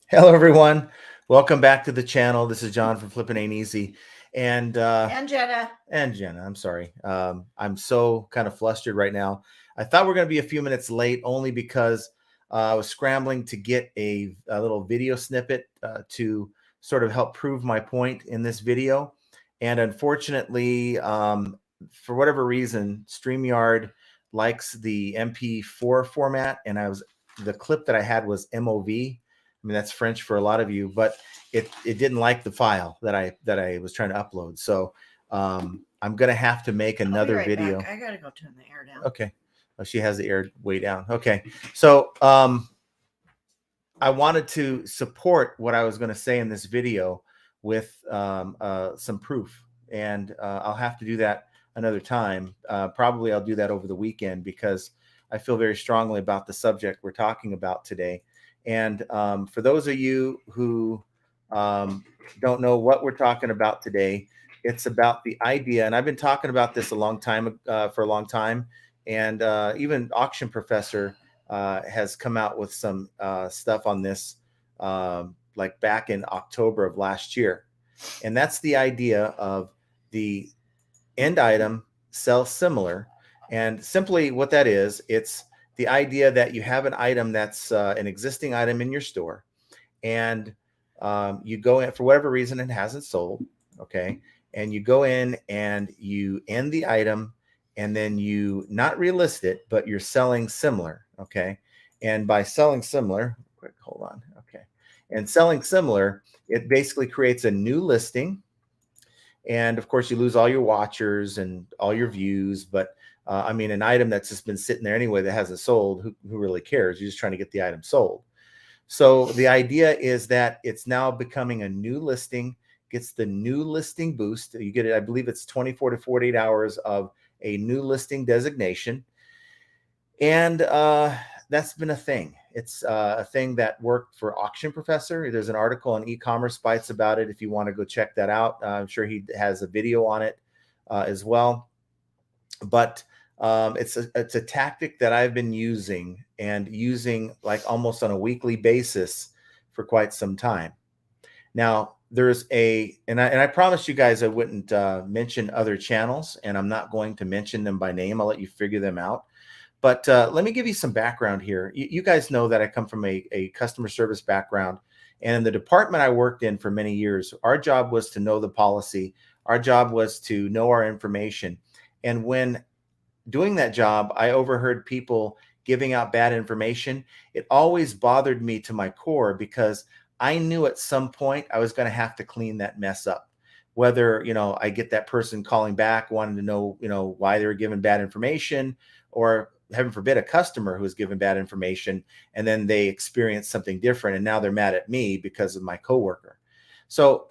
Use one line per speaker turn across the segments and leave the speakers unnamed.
Hello, everyone. Welcome back to the channel. This is John from Flippin' Ain't Easy, and
And Jenna.
and Jenna. I'm sorry. I'm so kind of flustered right now. I thought we are going to be a few minutes late, only because I was scrambling to get a little video snippet to sort of help prove my point in this video, and unfortunately, for whatever reason, StreamYard likes the MP4 format, and the clip that I had was MOV. I mean, that's French for a lot of you, but it didn't like the file that I was trying to upload. So I'm gonna have to make
I'll be
another
right
video.
back. I gotta go turn the air down.
Okay. Oh, she has the air way down. Okay. So I wanted to support what I was going to say in this video with some proof, and I'll have to do that another time. Probably I'll do that over the weekend because I feel very strongly about the subject we're talking about today. And for those of you who don't know what we're talking about today, it's about the idea, and I've been talking about this for a long time, and even Auction Professor has come out with some stuff on this, like back in October of last year. And that's the idea of the end item sell similar. And simply what that is, it's the idea that you have an item that's an existing item in your store, and you go in for whatever reason it hasn't sold. Okay. And you go in and you end the item, and then you not relist it, but you're selling similar. Okay. And by selling similar, quick, hold on. Okay. And selling similar, it basically creates a new listing. And of course, you lose all your watchers and all your views. But I mean, an item that's just been sitting there anyway that hasn't sold, who really cares? You're just trying to get the item sold. So the idea is that it's now becoming a new listing, gets the new listing boost. You get it, I believe it's 24 to 48 hours of a new listing designation. And that's been a thing. It's a thing that worked for Auction Professor. There's an article on e-commerce bites about it if you want to go check that out. I'm sure he has a video on it as well. But it's a tactic that I've been using like almost on a weekly basis for quite some time. Now there's and I promised you guys I wouldn't mention other channels, and I'm not going to mention them by name. I'll let you figure them out. But let me give you some background here. You guys know that I come from a customer service background. And in the department I worked in for many years, our job was to know the policy. Our job was to know our information. And when doing that job, I overheard people giving out bad information. It always bothered me to my core because I knew at some point I was going to have to clean that mess up. Whether, I get that person calling back wanting to know, why they were given bad information, or heaven forbid, a customer who was given bad information and then they experience something different and now they're mad at me because of my coworker. So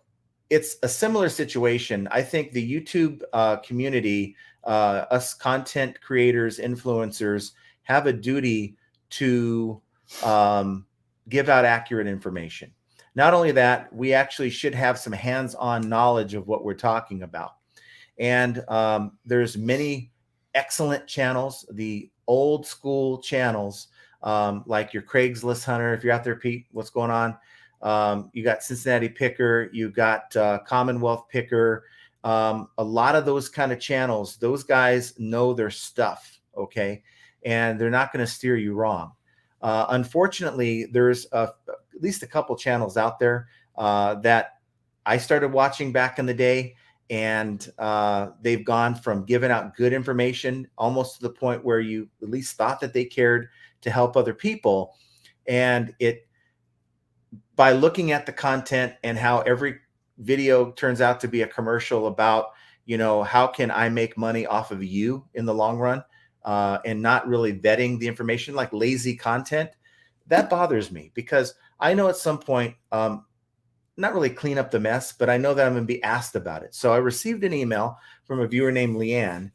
it's a similar situation. I think the YouTube community, us content creators, influencers, have a duty to give out accurate information. Not only that, we actually should have some hands-on knowledge of what we're talking about. And there's many excellent channels, the old school channels, like your Craigslist Hunter. If you're out there, Pete, what's going on? You got Cincinnati Picker, you got Commonwealth Picker. A lot of those kind of channels, those guys know their stuff, okay? And they're not going to steer you wrong. Unfortunately, there's at least a couple channels out there that I started watching back in the day, and they've gone from giving out good information almost to the point where you at least thought that they cared to help other people. And by looking at the content and how every video turns out to be a commercial about, how can I make money off of you in the long run, and not really vetting the information, like lazy content, that bothers me because I know at some point, not really clean up the mess, but I know that I'm going to be asked about it. So I received an email from a viewer named Leanne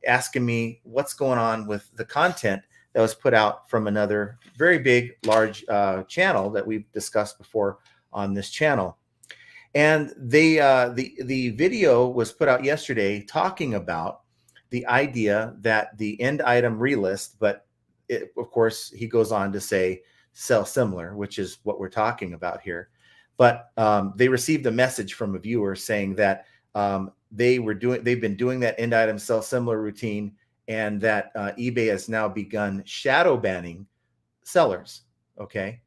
asking me what's going on with the content that was put out from another very big, large channel that we've discussed before on this channel. And the video was put out yesterday talking about the idea that the end item relist, but of course, he goes on to say sell similar, which is what we're talking about here. But they received a message from a viewer saying that they've been doing that end item sell similar routine, and that eBay has now begun shadow banning sellers. Okay.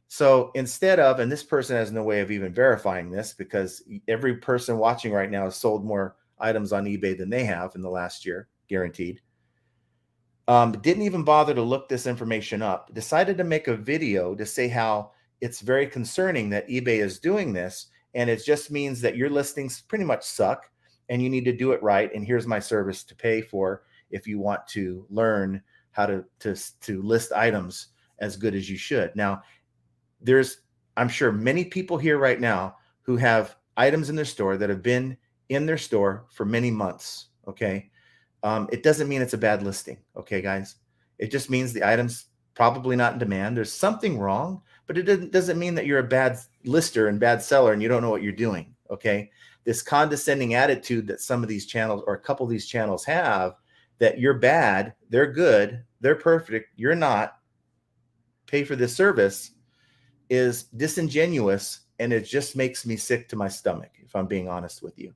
So instead of, and this person has no way of even verifying this, because every person watching right now has sold more items on eBay than they have in the last year, guaranteed. Didn't even bother to look this information up, decided to make a video to say how it's very concerning that eBay is doing this. And it just means that your listings pretty much suck and you need to do it right. And here's my service to pay for if you want to learn how to list items as good as you should. Now, I'm sure many people here right now who have items in their store that have been in their store for many months. Okay. It doesn't mean it's a bad listing. Okay, guys. It just means the item's probably not in demand. There's something wrong, but it doesn't mean that you're a bad lister and bad seller and you don't know what you're doing. Okay. This condescending attitude that some of these channels, or a couple of these channels, have, that you're bad, they're good, they're perfect, you're not, pay for this service, is disingenuous, and it just makes me sick to my stomach, if I'm being honest with you.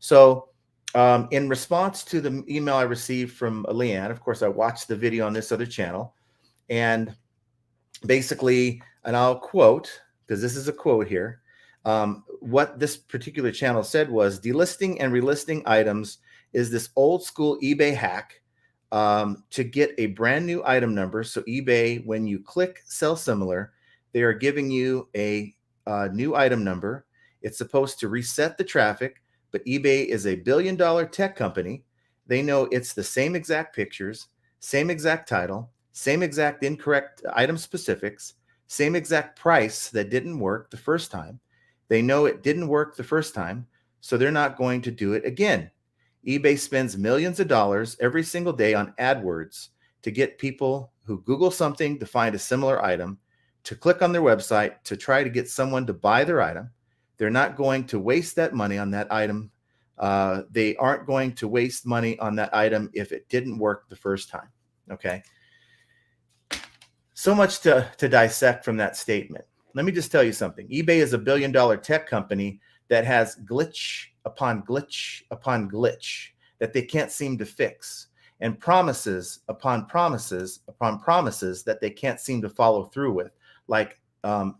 So in response to the email I received from Leanne, of course, I watched the video on this other channel, and basically, and I'll quote, because this is a quote here, what this particular channel said was, delisting and relisting items is this old school eBay hack to get a brand new item number. So eBay, when you click sell similar, they are giving you a new item number. It's supposed to reset the traffic, but eBay is a billion-dollar tech company. They know it's the same exact pictures, same exact title, same exact incorrect item specifics, same exact price that didn't work the first time. They know it didn't work the first time, so they're not going to do it again. eBay spends millions of dollars every single day on AdWords to get people who Google something to find a similar item to click on their website to try to get someone to buy their item. They're not going to waste that money on that item. They aren't going to waste money on that item if it didn't work the first time. Okay. So much to dissect from that statement. Let me just tell you something. eBay is a billion-dollar tech company that has glitch upon glitch upon glitch that they can't seem to fix, and promises upon promises upon promises that they can't seem to follow through with, like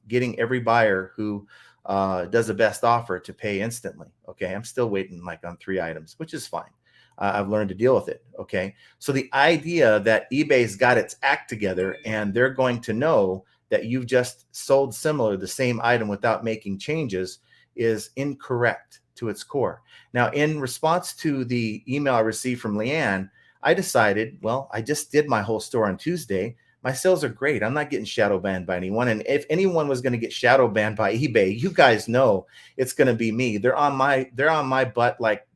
getting every buyer who does a best offer to pay instantly. Okay, I'm still waiting like on 3 items, which is fine. I've learned to deal with it. Okay, so the idea that eBay's got its act together and they're going to know that you've just sold similar the same item without making changes is incorrect to its core. Now, in response to the email I received from Leanne, I decided, well, I just did my whole store on Tuesday. My sales are great. I'm not getting shadow banned by anyone. And if anyone was going to get shadow banned by eBay, you guys know it's going to be me. They're on my butt like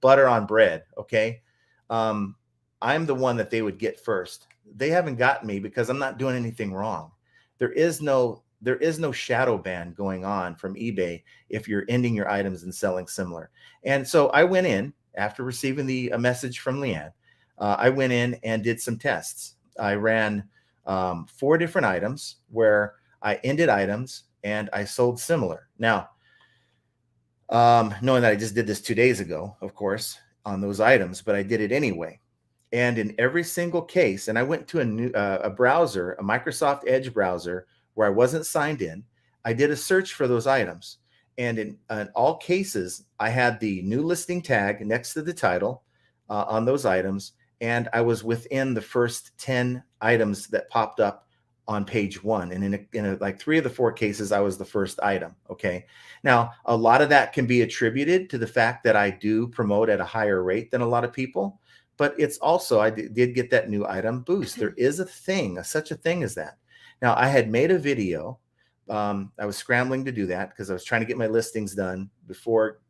butter on bread. Okay. I'm the one that they would get first. They haven't got me because I'm not doing anything wrong. There is no shadow ban going on from eBay if you're ending your items and selling similar. And so I went in after receiving a message from Leanne. I went in and did some tests. I ran 4 different items where I ended items and I sold similar. Now, knowing that I just did this 2 days ago, of course, on those items, but I did it anyway. And in every single case, and I went to a browser, a Microsoft Edge browser, where I wasn't signed in. I did a search for those items. And in all cases, I had the new listing tag next to the title on those items. And I was within the first 10 items that popped up on page 1. And in like 3 of the 4 cases, I was the first item. Okay. Now, a lot of that can be attributed to the fact that I do promote at a higher rate than a lot of people. But it's also, I did get that new item boost. There is such a thing as that. Now, I had made a video. I was scrambling to do that because I was trying to get my listings done before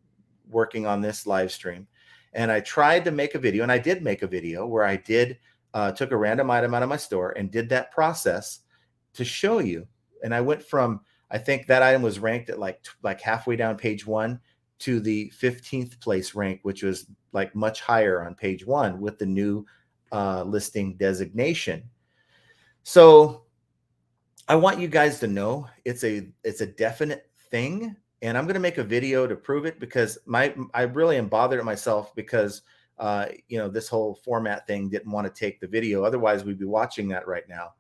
working on this live stream. And I tried to make a video, and I did make a video where I took a random item out of my store and did that process to show you. And I went from, I think that item was ranked at like halfway down page 1 to the 15th place rank, which was like much higher on page 1 with the new listing designation. So I want you guys to know it's a definite thing, and I'm going to make a video to prove it, because I really am bothered at myself because this whole format thing didn't want to take the video. Otherwise, we'd be watching that right now.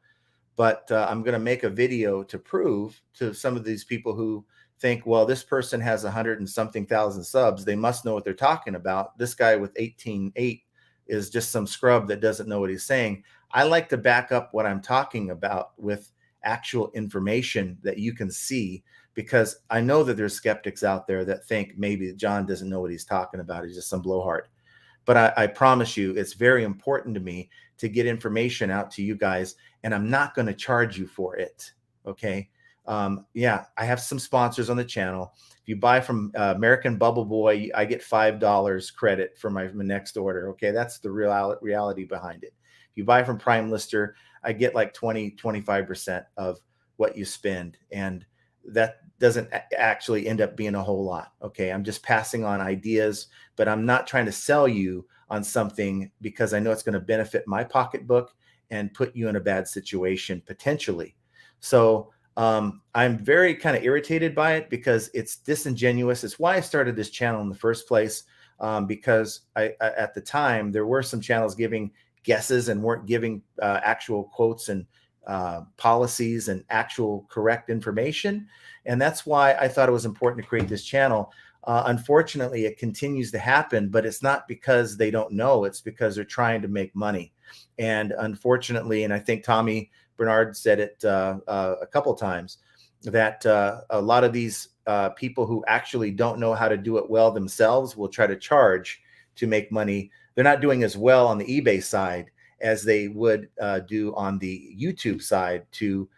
But I'm going to make a video to prove to some of these people who think, well, this person has 100 and something thousand subs, they must know what they're talking about. This guy with 18.8 is just some scrub that doesn't know what he's saying. I like to back up what I'm talking about with actual information that you can see, because I know that there's skeptics out there that think maybe John doesn't know what he's talking about. He's just some blowhard. But I promise you, it's very important to me to get information out to you guys, and I'm not going to charge you for it. Okay. Yeah, I have some sponsors on the channel. If you buy from American Bubble Boy, I get $5 credit for my next order. Okay. That's the reality behind it. If you buy from Prime Lister, I get like 25% of what you spend. And that doesn't actually end up being a whole lot. Okay. I'm just passing on ideas, but I'm not trying to sell you on something because I know it's going to benefit my pocketbook and put you in a bad situation potentially. So I'm very kind of irritated by it because it's disingenuous. It's why I started this channel in the first place. Because I at the time, there were some channels giving guesses and weren't giving actual quotes and policies and actual correct information. And that's why I thought it was important to create this channel. Unfortunately, it continues to happen, but it's not because they don't know. It's because they're trying to make money. And unfortunately, and I think Tommy Bernard said it a couple times, that a lot of these people who actually don't know how to do it well themselves will try to charge to make money. They're not doing as well on the eBay side as they would do on the YouTube side to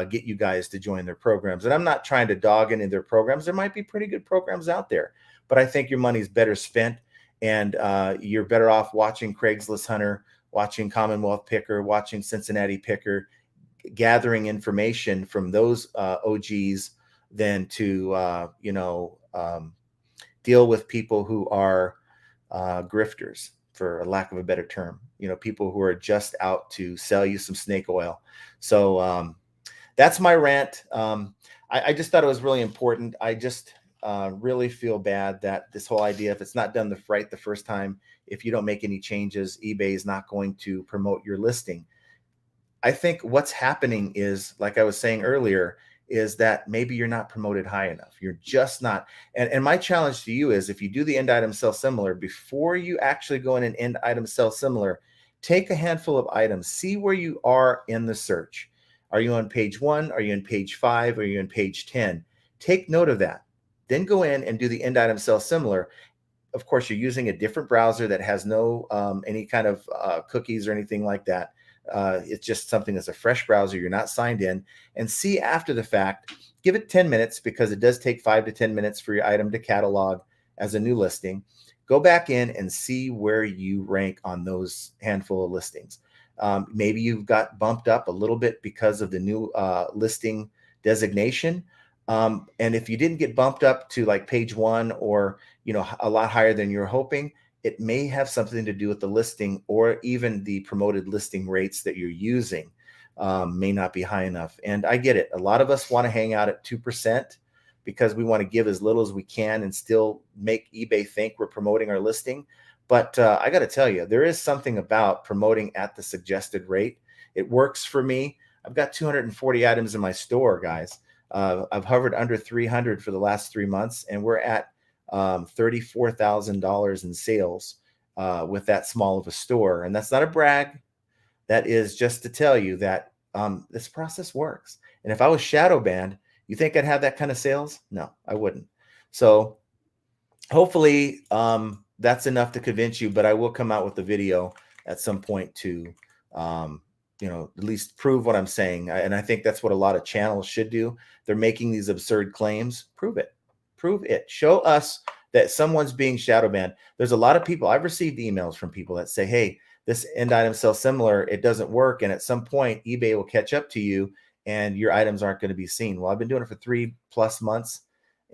get you guys to join their programs. And I'm not trying to dog any of their programs. There might be pretty good programs out there, but I think your money's better spent, and you're better off watching Craigslist Hunter, watching Commonwealth Picker, watching Cincinnati Picker, gathering information from those OGs than to deal with people who are grifters, for a lack of a better term. People who are just out to sell you some snake oil. So that's my rant. I just thought it was really important. I just really feel bad that this whole idea, if it's not done right the first time, if you don't make any changes, eBay is not going to promote your listing. I think what's happening is, like I was saying earlier, is that maybe you're not promoted high enough. You're just not. And my challenge to you is, if you do the end item sell similar, before you actually go in and end item sell similar, take a handful of items, see where you are in the search. Are you on page 1? Are you on page 5? Are you on page 10? Take note of that. Then go in and do the end item sell similar. Of course, you're using a different browser that has no any kind of cookies or anything like that. It's just something that's a fresh browser. You're not signed in. And see after the fact, give it 10 minutes, because it does take 5 to 10 minutes for your item to catalog as a new listing. Go back in and see where you rank on those handful of listings. Maybe you've got bumped up a little bit because of the new listing designation. And if you didn't get bumped up to like page 1 or a lot higher than you're hoping, it may have something to do with the listing, or even the promoted listing rates that you're using may not be high enough. And I get it. A lot of us want to hang out at 2% because we want to give as little as we can and still make eBay think we're promoting our listing. But I got to tell you, there is something about promoting at the suggested rate. It works for me. I've got 240 items in my store, guys. I've hovered under 300 for the last 3 months, and we're at $34,000 in sales with that small of a store. And that's not a brag. That is just to tell you that this process works. And if I was shadow banned, you think I'd have that kind of sales? No, I wouldn't. So hopefully that's enough to convince you, but I will come out with a video at some point to at least prove what I'm saying. And I think that's what a lot of channels should do. They're making these absurd claims. Prove it. Prove it. Show us that someone's being shadow banned. There's a lot of people. I've received emails from people that say, hey, this end item sells similar. It doesn't work. And at some point, eBay will catch up to you and your items aren't going to be seen. Well, I've been doing it for 3+ months,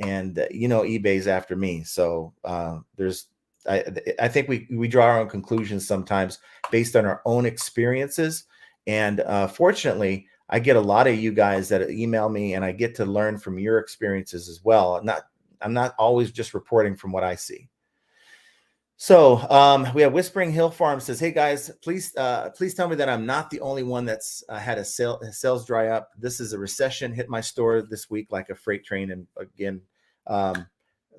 and eBay's after me. So I think we draw our own conclusions sometimes based on our own experiences. And fortunately, I get a lot of you guys that email me, and I get to learn from your experiences as well. I'm not always just reporting from what I see. So we have Whispering Hill Farm says, "Hey guys, please tell me that I'm not the only one that's had sales dry up. This is a recession hit my store this week like a freight train." And again,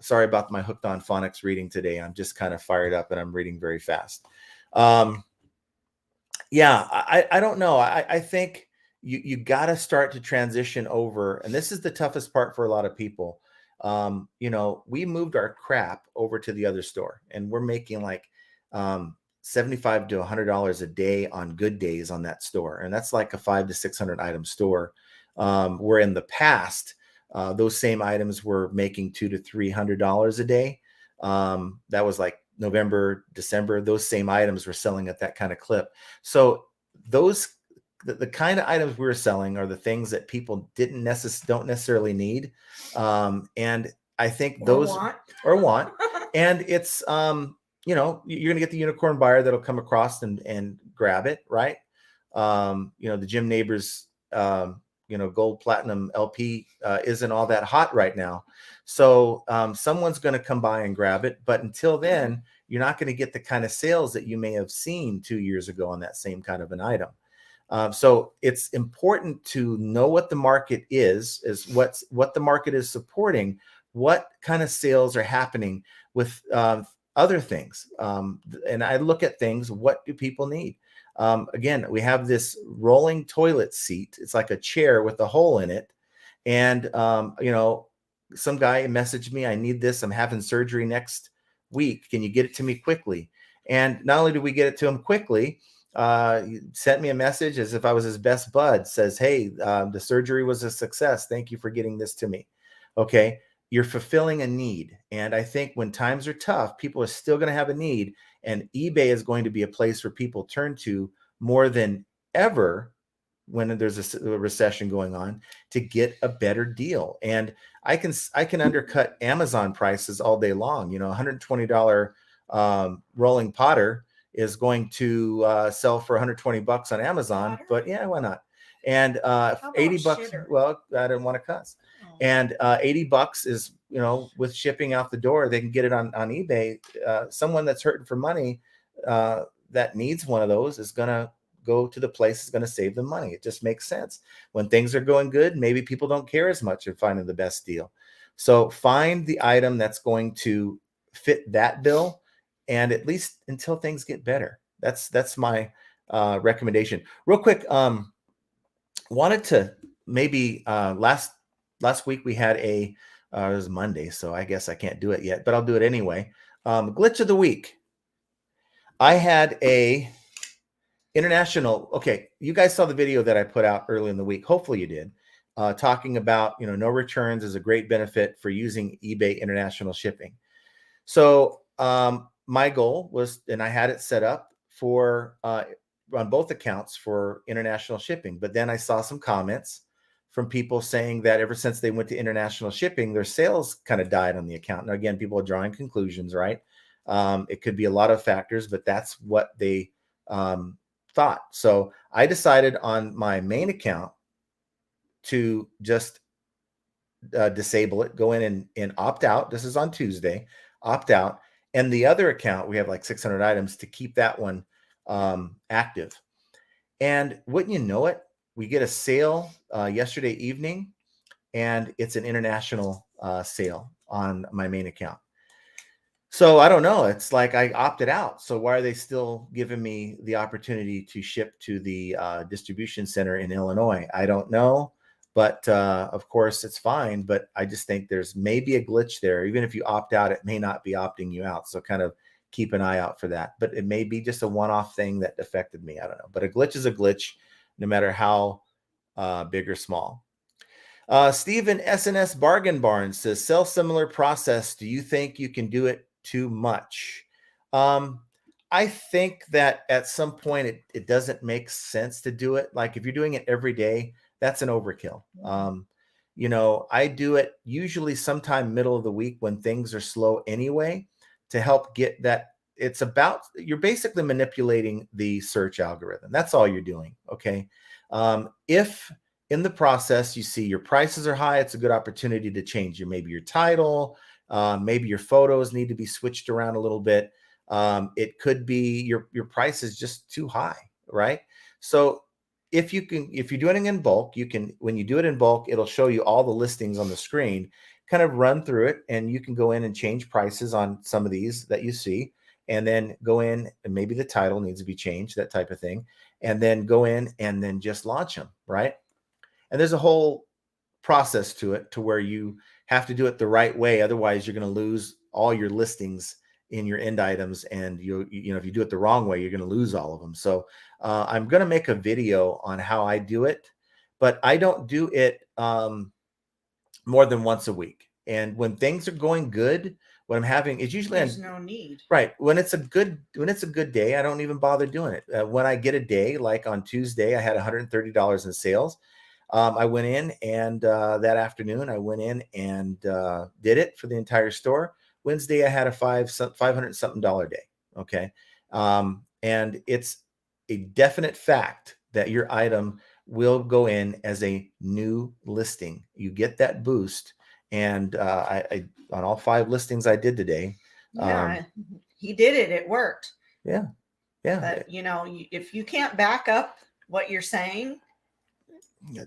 sorry about my Hooked on Phonics reading today. I'm just kind of fired up and I'm reading very fast. Yeah, I don't know. I think you got to start to transition over, and this is the toughest part for a lot of people. You know, we moved our crap over to the other store, and we're making like $75 to $100 a day on good days on that store, and that's like a 500 to 600 item store. Where in the past, those same items were making $200 to $300 a day. That was like November, December. Those same items were selling at that kind of clip. So those the kind of items we were selling are the things that people don't necessarily need, and I think those or want, and it's you know, you're gonna get the unicorn buyer that'll come across and grab it, right? You know, the Jim Neighbors you know, gold platinum LP isn't all that hot right now. So someone's going to come by and grab it. But until then, you're not going to get the kind of sales that you may have seen 2 years ago on that same kind of an item. So it's important to know what the market is what the market is supporting, what kind of sales are happening with other things. And I look at things, what do people need? Again, we have this rolling toilet seat. It's like a chair with a hole in it. And, you know, some guy messaged me, "I need this. I'm having surgery next week. Can you get it to me quickly?" And not only did we get it to him quickly, he sent me a message as if I was his best bud, says, "Hey, the surgery was a success. Thank you for getting this to me." Okay. You're fulfilling a need. And I think when times are tough, people are still going to have a need. And eBay is going to be a place where people turn to more than ever when there's a recession going on to get a better deal. And I can undercut Amazon prices all day long. You know, $120 rolling Potter is going to sell for $120 on Amazon, but yeah, why not? And $80. Shitter? Well, I didn't want to cuss. And $80 is, you know, with shipping out the door, they can get it on eBay. Someone that's hurting for money that needs one of those is going to go to the place that's going to save them money. It just makes sense. When things are going good, maybe people don't care as much of finding the best deal. So find the item that's going to fit that bill, and at least until things get better. That's my recommendation. Real quick, wanted to maybe last week we had it was Monday, so I guess I can't do it yet, but I'll do it anyway. Glitch of the week. I had a international. Okay, you guys saw the video that I put out early in the week. Hopefully you did. Talking about, you know, no returns is a great benefit for using eBay international shipping. So my goal was, and I had it set up for on both accounts for international shipping. But then I saw some comments from people saying that ever since they went to international shipping, their sales kind of died on the account. Now, again, people are drawing conclusions, right? It could be a lot of factors, but that's what they thought. So I decided on my main account to just disable it, go in and opt out. This is on Tuesday, opt out. And the other account, we have like 600 items, to keep that one active. And wouldn't you know it, we get a sale yesterday evening, and it's an international sale on my main account. So I don't know. It's like I opted out. So why are they still giving me the opportunity to ship to the distribution center in Illinois? I don't know. But of course, it's fine. But I just think there's maybe a glitch there. Even if you opt out, it may not be opting you out. So kind of keep an eye out for that. But it may be just a one-off thing that affected me. I don't know. But a glitch is a glitch, no matter how big or small. Stephen SNS Bargain Barn says, sell similar process. Do you think you can do it too much? I think that at some point it doesn't make sense to do it. Like if you're doing it every day, that's an overkill. You know, I do it usually sometime middle of the week when things are slow anyway, to help get that. It's about, you're basically manipulating the search algorithm. That's all you're doing. Okay. If in the process, you see your prices are high. It's a good opportunity to change maybe your title, maybe your photos need to be switched around a little bit. It could be your price is just too high, right? So if you're doing it in bulk, you can, when you do it in bulk, it'll show you all the listings on the screen, kind of run through it, and you can go in and change prices on some of these that you see, and then go in and maybe the title needs to be changed, that type of thing, and then go in and then just launch them, right? And there's a whole process to it, to where you have to do it the right way. Otherwise, you're going to lose all your listings in your end items. And you know, if you do it the wrong way, you're going to lose all of them. So I'm going to make a video on how I do it, but I don't do it more than once a week. And when things are going good, what I'm having is usually
there's no need.
Right. When it's a good day, I don't even bother doing it. When I get a day, like on Tuesday, I had $130 in sales. I went in and that afternoon I went in and did it for the entire store. Wednesday, I had a $500 something day. Okay. And it's a definite fact that your item will go in as a new listing. You get that boost. And I on all 5 listings I did today.
Yeah, he did it. It worked.
Yeah. Yeah.
But, you know, if you can't back up what you're saying,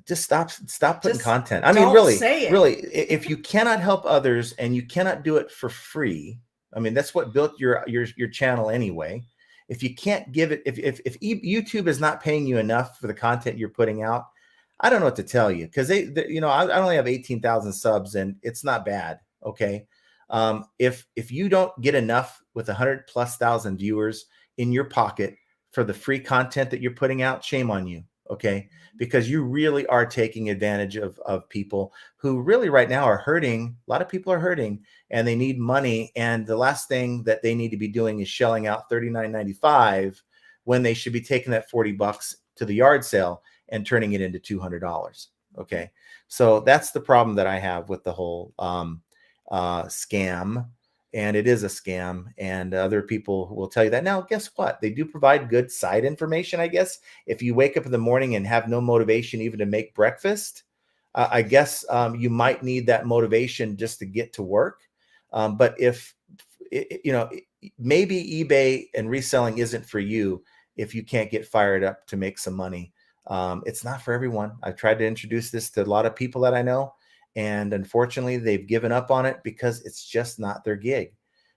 just stop putting
just
content. I mean, really,
say it.
really, if you cannot help others and you cannot do it for free, I mean, that's what built your channel anyway. If you can't give it, if YouTube is not paying you enough for the content you're putting out, I don't know what to tell you, because you know, I only have 18,000 subs and it's not bad. Okay. If you don't get enough with 100,000+ viewers in your pocket for the free content that you're putting out, shame on you. Okay. Because you really are taking advantage of people who really right now are hurting. A lot of people are hurting and they need money. And the last thing that they need to be doing is shelling out $39.95 when they should be taking that $40 to the yard sale and turning it into $200. Okay. So that's the problem that I have with the whole scam. And it is a scam, and other people will tell you that. Now, guess what? They do provide good side information, I guess. If you wake up in the morning and have no motivation even to make breakfast, I guess you might need that motivation just to get to work. But if, you know, maybe eBay and reselling isn't for you if you can't get fired up to make some money. It's not for everyone. I've tried to introduce this to a lot of people that I know, and unfortunately, they've given up on it because it's just not their gig.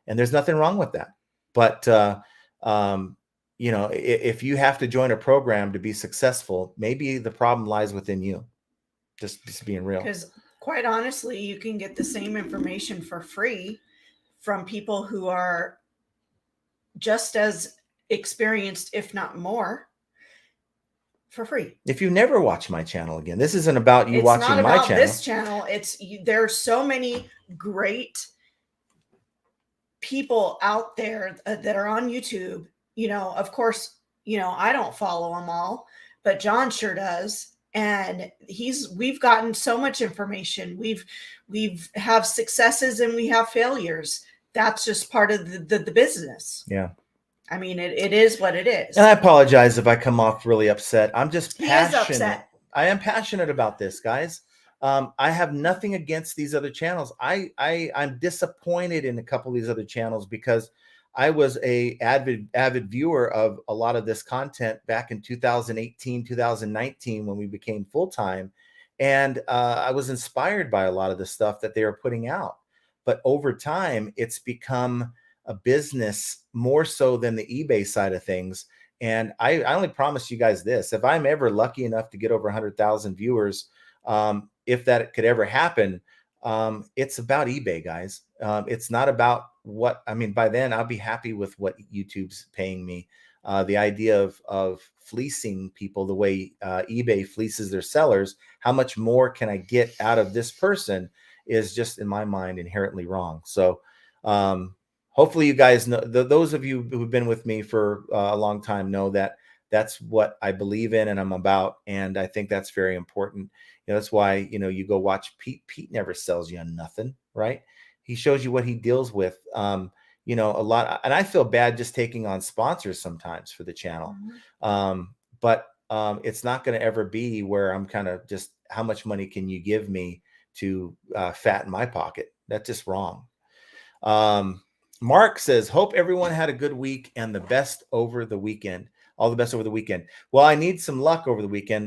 And there's nothing wrong with that. But, you know, if you have to join a program to be successful, maybe the problem lies within you. Just being real.
Because quite honestly, you can get the same information for free from people who are just as experienced, if not more, for free.
If you never watch my channel again, this isn't about you watching my channel.
It's not about this channel. There are so many great people out there that are on YouTube. You know, of course, you know, I don't follow them all, but John sure does. And we've gotten so much information. We've have successes and we have failures. That's just part of the business.
Yeah.
I mean, it is what it is.
And I apologize if I come off really upset. I'm just passionate.
He is upset.
I am passionate about this, guys. I have nothing against these other channels. I'm disappointed in a couple of these other channels because I was a avid viewer of a lot of this content back in 2018, 2019, when we became full-time. And I was inspired by a lot of the stuff that they were putting out. But over time, it's become a business more so than the eBay side of things. And I only promise you guys this: if I'm ever lucky enough to get over 100,000 viewers, if that could ever happen, it's about eBay, guys. It's not about what, I mean, by then I'll be happy with what YouTube's paying me. The idea of fleecing people the way eBay fleeces their sellers, how much more can I get out of this person, is just, in my mind, inherently wrong. So hopefully you guys know, those of you who've been with me for a long time know that that's what I believe in and I'm about. And I think that's very important. You know, that's why, you know, you go watch Pete. Pete never sells you on nothing, right? He shows you what he deals with. You know, a lot, and I feel bad just taking on sponsors sometimes for the channel.
Mm-hmm.
But it's not going to ever be where I'm kind of just, how much money can you give me to fatten my pocket? That's just wrong. Mark says, hope everyone had a good week and the best over the weekend. All the best over the weekend. Well, I need some luck over the weekend.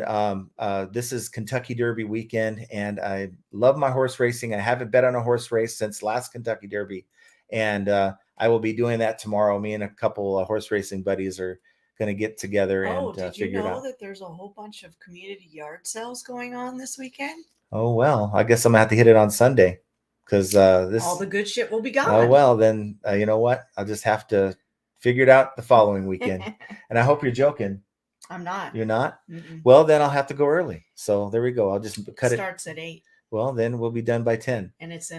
This is Kentucky Derby weekend, and I love my horse racing. I haven't bet on a horse race since last Kentucky Derby, and I will be doing that tomorrow. Me and a couple of horse racing buddies are going to get together and
did you
figure it
know
out.
that there's a whole bunch of community yard sales going on this weekend?
Oh, well, I guess I'm going to have to hit it on Sunday, because
all the good shit will be gone.
Oh, well, then you know what? I'll just have to figure it out the following weekend. And I hope you're joking.
I'm not.
You're not?
Mm-mm.
Well, then I'll have to go early. So there we go. I'll just cut it.
Starts at 8.
Well, then we'll be done by 10.
And it's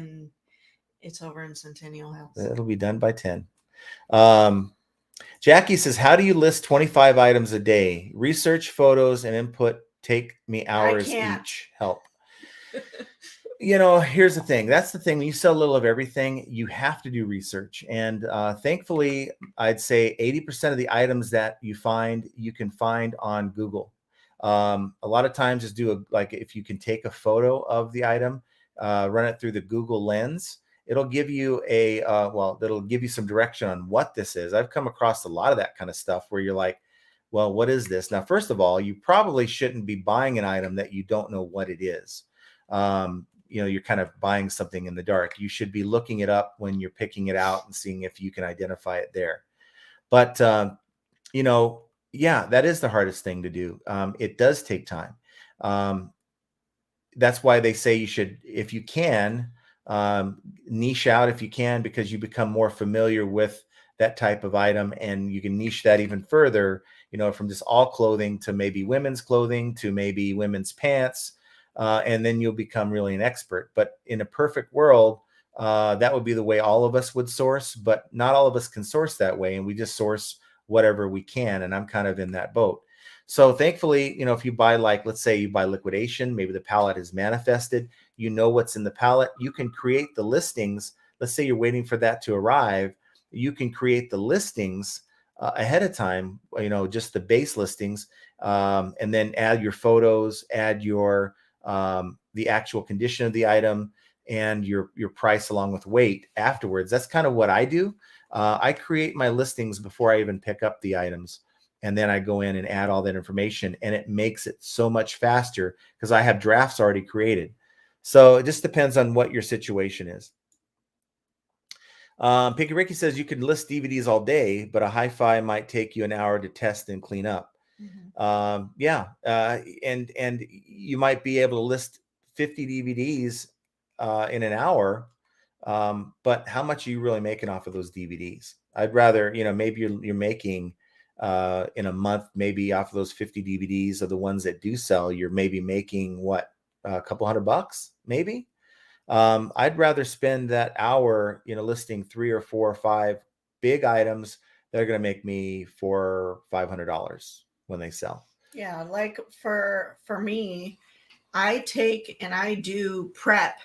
over in Centennial Hills.
It'll be done by 10. Jackie says, how do you list 25 items a day? Research, photos, and input take me hours each. Help. Here's the thing. That's the thing. When you sell a little of everything, you have to do research. And thankfully, I'd say 80% of the items that you can find on Google. A lot of times just like if you can take a photo of the item, run it through the Google lens, it'll give you it'll give you some direction on what this is. I've come across a lot of that kind of stuff where you're like, well, what is this? Now, first of all, you probably shouldn't be buying an item that you don't know what it is. You're kind of buying something in the dark. You should be looking it up when you're picking it out and seeing if you can identify it there. But, yeah, that is the hardest thing to do. It does take time. That's why they say you should, if you can, niche out if you can, because you become more familiar with that type of item, and you can niche that even further, from just all clothing to maybe women's clothing to maybe women's pants. And then you'll become really an expert. But in a perfect world, that would be the way all of us would source, but not all of us can source that way. And we just source whatever we can. And I'm kind of in that boat. So thankfully, if you buy, like, let's say you buy liquidation, maybe the pallet is manifested, what's in the pallet, you can create the listings. Let's say you're waiting for that to arrive. You can create the listings ahead of time, just the base listings, and then add your photos, add your the actual condition of the item, and your price along with weight afterwards. That's kind of what I do. I create my listings before I even pick up the items, and then I go in and add all that information, and it makes it so much faster because I have drafts already created. So it just depends on what your situation is. Picky Ricky says you can list DVDs all day, but a hi-fi might take you an hour to test and clean up. Mm-hmm. And you might be able to list 50 DVDs in an hour, but how much are you really making off of those DVDs? I'd rather, maybe you're making in a month, maybe off of those 50 DVDs of the ones that do sell, you're maybe making a couple $100, maybe. I'd rather spend that hour, listing 3 or 4 or 5 big items that are going to make me $400 or $500 when they sell.
Yeah, like for me, I take and I do prep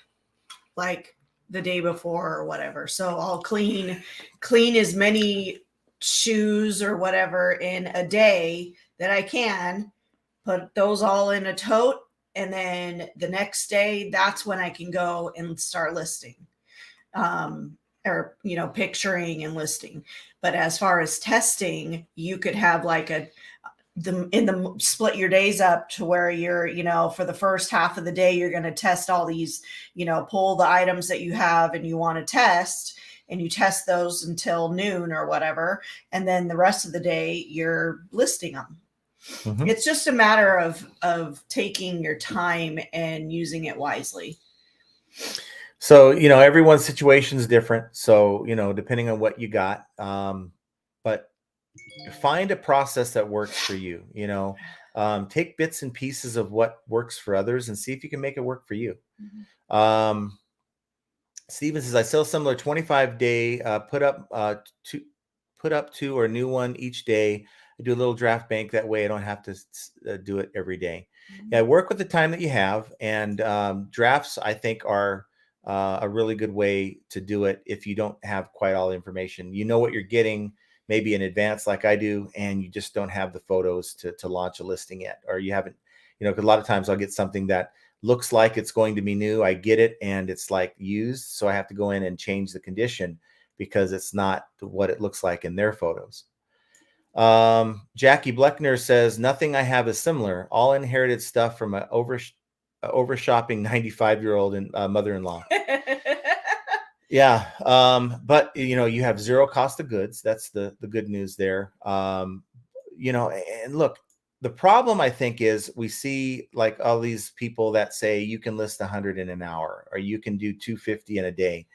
like the day before or whatever. So I'll clean as many shoes or whatever in a day that I can, put those all in a tote, and then the next day, that's when I can go and start listing, or, picturing and listing. But as far as testing, you could have like split your days up to where you're, for the first half of the day, you're going to test all these, pull the items that you have and you want to test, and you test those until noon or whatever. And then the rest of the day you're listing them. Mm-hmm. It's just a matter of taking your time and using it wisely.
So, everyone's situation is different. So, depending on what you got, but find a process that works for you. Take bits and pieces of what works for others and see if you can make it work for you. Mm-hmm. Steven says, I sell similar 25-day, put up two or a new one each day. I do a little draft bank. That way I don't have to do it every day. Mm-hmm. Yeah, work with the time that you have. And drafts, I think, are a really good way to do it if you don't have quite all the information. You know what you're getting. maybe in advance like I do, and you just don't have the photos to launch a listing yet, or you haven't, because a lot of times I'll get something that looks like it's going to be new. I get it and it's like used. So I have to go in and change the condition because it's not what it looks like in their photos. Jackie Bleckner says, nothing I have is similar. All inherited stuff from an over shopping 95-year-old mother-in-law. Yeah. But you have zero cost of goods. That's the good news there. And look, the problem I think is we see like all these people that say you can list 100 in an hour or you can do 250 in a day.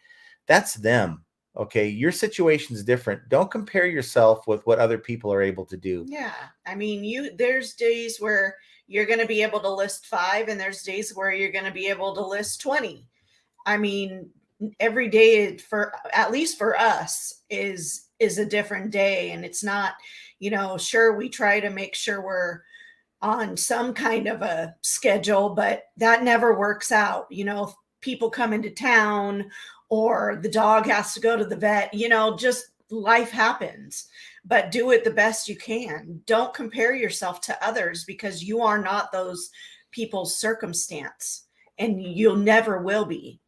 That's them. Okay. Your situation is different. Don't compare yourself with what other people are able to do.
Yeah. I mean, there's days where you're going to be able to list 5 and there's days where you're going to be able to list 20. I mean, every day at least for us is a different day. And it's not, sure, we try to make sure we're on some kind of a schedule, but that never works out. If people come into town or the dog has to go to the vet, just life happens. But do it the best you can. Don't compare yourself to others because you are not those people's circumstance and you'll never will be.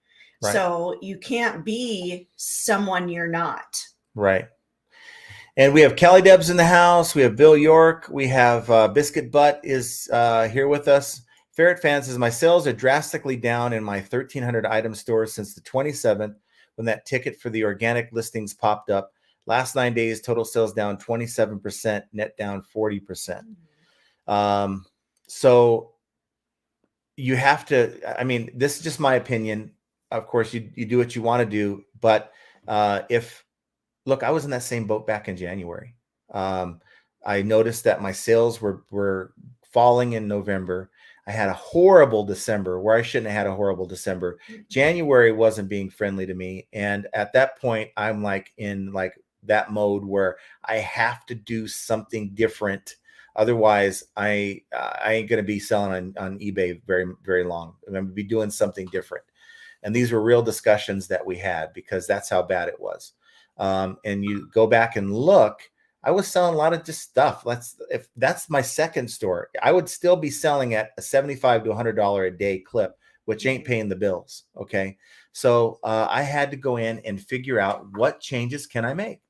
Right. So you can't be someone you're not.
Right. And we have Kelly Debs in the house. We have Bill York. We have Biscuit Butt is here with us. Ferret Fan says, my sales are drastically down in my 1,300 item store since the 27th when that ticket for the organic listings popped up. Last 9 days, total sales down 27%, net down 40%. So you have to, I mean, this is just my opinion. Of course, you do what you want to do. But look, I was in that same boat back in January. I noticed that my sales were falling in November. I had a horrible December where I shouldn't have had a horrible December. January wasn't being friendly to me. And at that point, I'm like in like that mode where I have to do something different. Otherwise, I ain't going to be selling on eBay very, very long. I'm going to be doing something different. And these were real discussions that we had because that's how bad it was. And you go back and look, I was selling a lot of just stuff. If that's my second store, I would still be selling at a $75 to $100 a day clip, which ain't paying the bills. Okay. So I had to go in and figure out what changes can I make.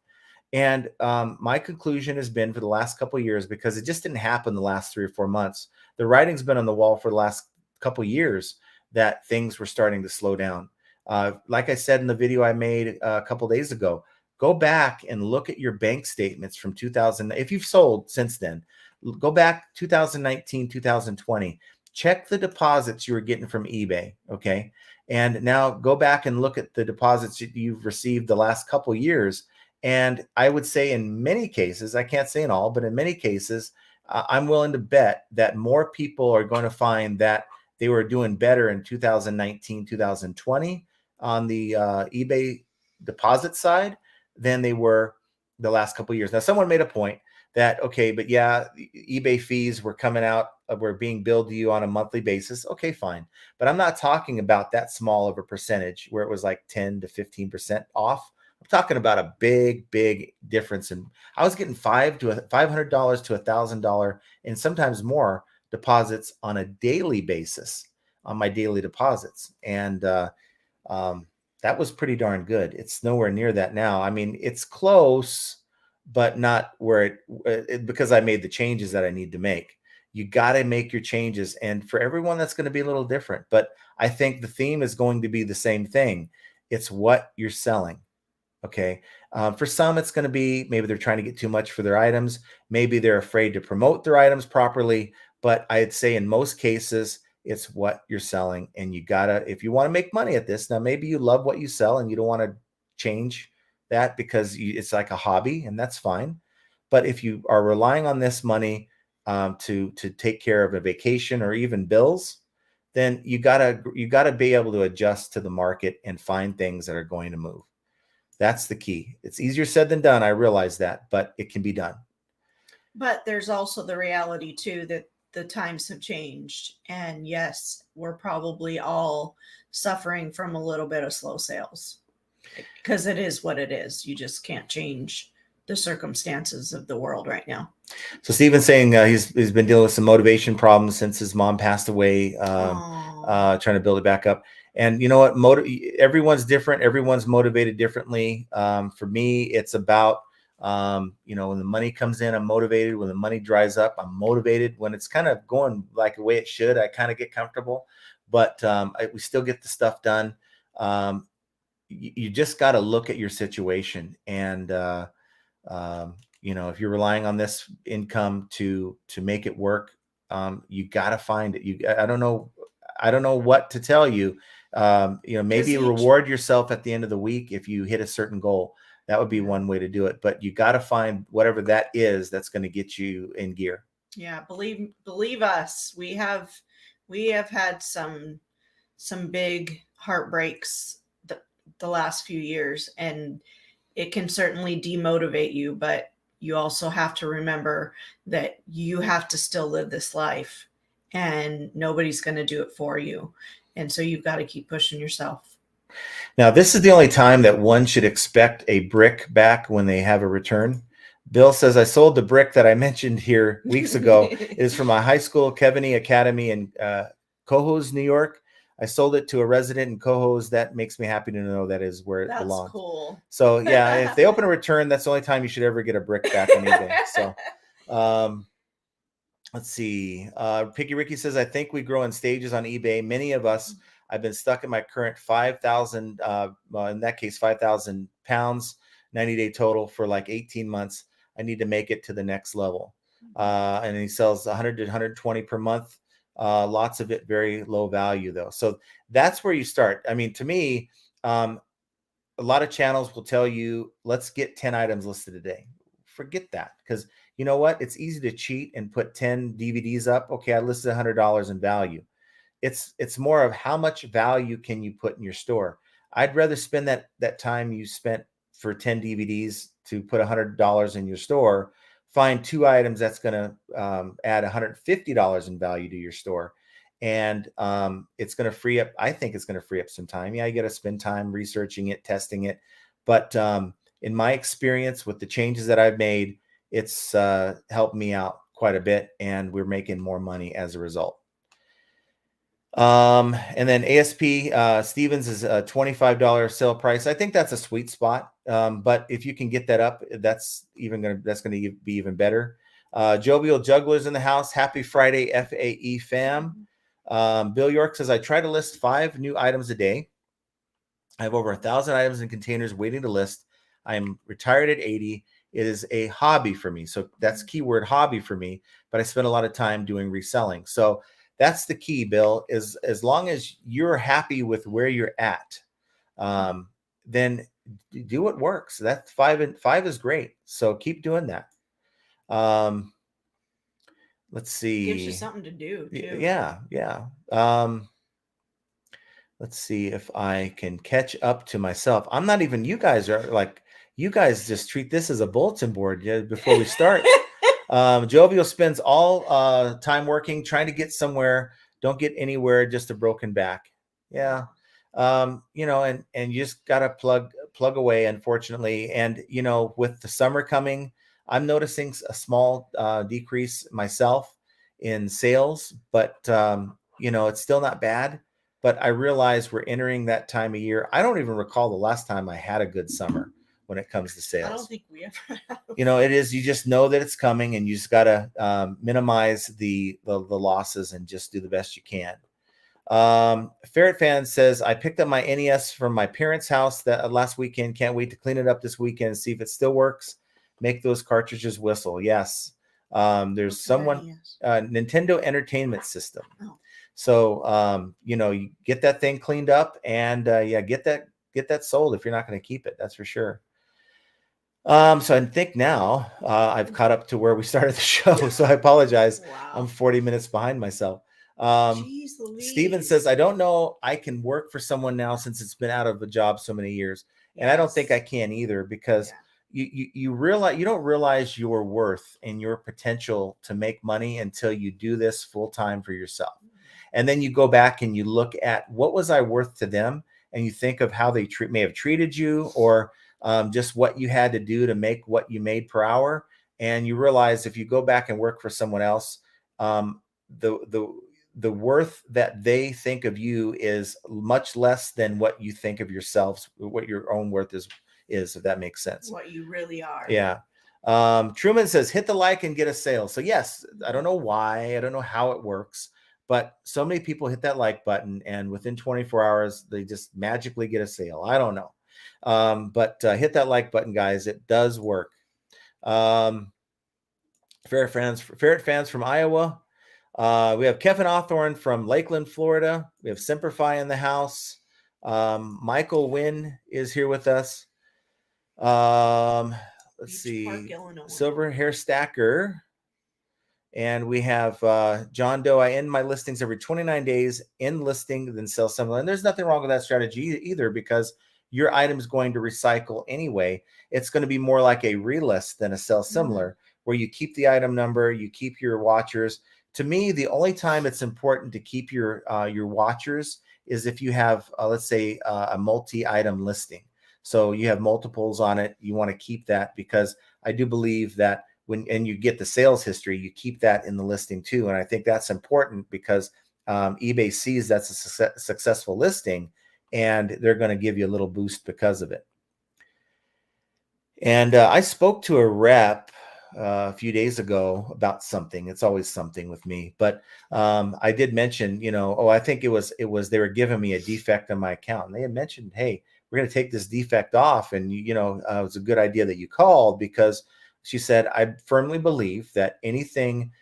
And my conclusion has been for the last couple of years, because it just didn't happen the last 3 or 4 months. The writing's been on the wall for the last couple of years that things were starting to slow down. Like I said in the video I made a couple of days ago, go back and look at your bank statements from 2000. If you've sold since then, go back 2019, 2020, check the deposits you were getting from eBay. Okay. And now go back and look at the deposits you've received the last couple of years. And I would say in many cases, I can't say in all, but in many cases, I'm willing to bet that more people are going to find that they were doing better in 2019, 2020 on the eBay deposit side than they were the last couple of years. Now, someone made a point that, okay, but yeah, eBay fees were coming out, were being billed to you on a monthly basis. Okay, fine. But I'm not talking about that small of a percentage where it was like 10 to 15% off. I'm talking about a big, big difference. And I was getting $500 to $1,000 and sometimes more deposits on a daily basis on my daily deposits. And that was pretty darn good. It's nowhere near that now. I mean, it's close, but not where because I made the changes that I need to make. You got to make your changes. And for everyone, that's going to be a little different. But I think the theme is going to be the same thing. It's what you're selling. Okay. For some, it's going to be maybe they're trying to get too much for their items. Maybe they're afraid to promote their items properly. But I'd say in most cases, it's what you're selling. And you gotta, if you want to make money at this, now maybe you love what you sell and you don't want to change that because it's like a hobby, and that's fine. But if you are relying on this money to take care of a vacation or even bills, then you gotta be able to adjust to the market and find things that are going to move. That's the key. It's easier said than done. I realize that, but it can be done.
But there's also the reality too that the times have changed. And yes, we're probably all suffering from a little bit of slow sales because it is what it is. You just can't change the circumstances of the world right now.
So Steven's saying he's been dealing with some motivation problems since his mom passed away, trying to build it back up. And you know what? Everyone's different. Everyone's motivated differently. For me, it's about, you know, when the money comes in, I'm motivated. When the money dries up, I'm motivated. When it's kind of going like the way it should, I kind of get comfortable. But we still get the stuff done. You just got to look at your situation, and you know, if you're relying on this income to make it work, you got to find it. I don't know what to tell you. You know, maybe reward yourself at the end of the week if you hit a certain goal. That would be one way to do it. But you got to find whatever that is that's going to get you in gear.
Yeah, believe us, we have had some big heartbreaks the last few years, and it can certainly demotivate you, but you also have to remember that you have to still live this life, and nobody's going to do it for you. And so you've got to keep pushing yourself.
Now, this is the only time that one should expect a brick back when they have a return. Bill says, I sold the brick that I mentioned here weeks ago. It is from my high school, Kevanee Academy in Cohoes, New York. I sold it to a resident in Cohoes. That makes me happy to know that is where it belongs.
That's cool.
So yeah, if they open a return, that's the only time you should ever get a brick back on eBay. So let's see. Picky Ricky says, I think we grow in stages on eBay. Many of us, I've been stuck in my current 5,000, in that case, 5,000 pounds, 90-day total for like 18 months. I need to make it to the next level. And he sells 100 to 120 per month. Lots of it very low value though. So that's where you start. I mean, to me, a lot of channels will tell you, let's get 10 items listed a day. Forget that. Because you know what? It's easy to cheat and put 10 DVDs up. Okay, I listed $100 in value. It's more of how much value can you put in your store. I'd rather spend that time you spent for 10 DVDs to put $100 in your store, find 2 items that's going to add $150 in value to your store. And it's going to free up, I think it's going to free up some time. Yeah, you got to spend time researching it, testing it. But in my experience with the changes that I've made, it's helped me out quite a bit, and we're making more money as a result. And then ASP Stevens is a $25 sale price. I think that's a sweet spot. But if you can get that up, that's going to be even better. Jovial Jugglers in the house. Happy Friday, FAE fam. Bill York says, I try to list 5 new items a day. I have over 1,000 items in containers waiting to list. I am retired at 80. It is a hobby for me. So that's keyword hobby for me, but I spend a lot of time doing reselling. So that's the key, Bill, is as long as you're happy with where you're at, then do what works. That's 5 is great. So keep doing that. Let's see.
Gives you something to do too.
Yeah. Let's see if I can catch up to myself. I'm not even, you guys just treat this as a bulletin board before we start. Jovial spends all time working, trying to get somewhere. Don't get anywhere, just a broken back. Yeah. You know, and you just got to plug away, unfortunately. And, you know, with the summer coming, I'm noticing a small decrease myself in sales, but, you know, it's still not bad. But I realize we're entering that time of year. I don't even recall the last time I had a good summer when it comes to sales.
I don't think we ever have.
You know, it is, you just know that it's coming, and you just got to minimize the losses and just do the best you can. Ferret Fan says, I picked up my NES from my parents' house that last weekend. Can't wait to clean it up this weekend and see if it still works. Make those cartridges whistle. Yes. There's someone, Nintendo Entertainment System.
Oh.
So, you know, you get that thing cleaned up, and yeah, get that sold if you're not going to keep it. That's for sure. So I think now I've caught up to where we started the show. So I apologize.
Wow.
I'm 40 minutes behind myself.
Jeez Louise.
Steven says, I don't know I can work for someone now since it's been out of a job so many years. Yes. And I don't think I can either, because you realize, you don't realize your worth and your potential to make money until you do this full time for yourself. And then you go back and you look at, what was I worth to them? And you think of how they may have treated you, or just what you had to do to make what you made per hour. And you realize if you go back and work for someone else, the worth that they think of you is much less than what you think of yourselves, what your own worth is, if that makes sense.
What you really are.
Yeah. Truman says, hit the like and get a sale. So yes, I don't know why, I don't know how it works, but so many people hit that like button and within 24 hours, they just magically get a sale. I don't know. But hit that like button, guys. It does work. Ferret fans from Iowa. We have Kevin Awthorne from Lakeland, Florida. We have Simplify in the house. Michael Wynn is here with us. Let's see. Park, Silver Hair Stacker. And we have John Doe. I end my listings every 29 days, end listing, then sell similar. And there's nothing wrong with that strategy either, because your item is going to recycle anyway. It's going to be more like a relist than a sell similar, where you keep the item number, you keep your watchers. To me, the only time it's important to keep your watchers is if you have, let's say, a multi-item listing. So you have multiples on it. You want to keep that, because I do believe that and you get the sales history, you keep that in the listing too. And I think that's important, because eBay sees that's a successful listing, and they're going to give you a little boost because of it. And I spoke to a rep a few days ago about something. It's always something with me, but I did mention, I think it was they were giving me a defect on my account, and they had mentioned, hey, we're going to take this defect off, and it was a good idea that you called, because she said, I firmly believe that anything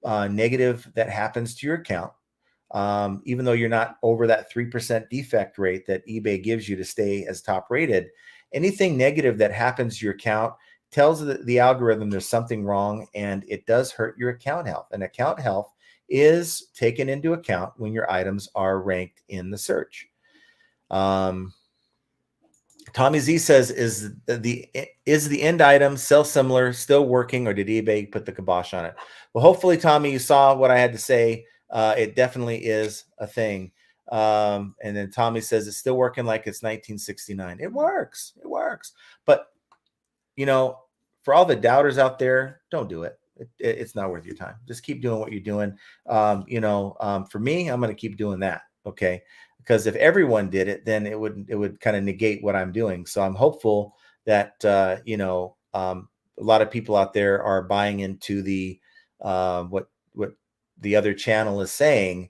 negative that happens to your account, even though you're not over that 3% defect rate that eBay gives you to stay as top rated, anything negative that happens to your account tells the algorithm there's something wrong, and it does hurt your account health. And account health is taken into account when your items are ranked in the search. Tommy Z says, is the end item sell similar still working, or did eBay put the kibosh on it? Well, hopefully, Tommy, you saw what I had to say. It definitely is a thing. And then Tommy says it's still working like it's 1969. It works. It works. But, for all the doubters out there, don't do it. It's not worth your time. Just keep doing what you're doing. For me, I'm going to keep doing that. Okay. Because if everyone did it, then it would kind of negate what I'm doing. So I'm hopeful that a lot of people out there are buying into the what the other channel is saying,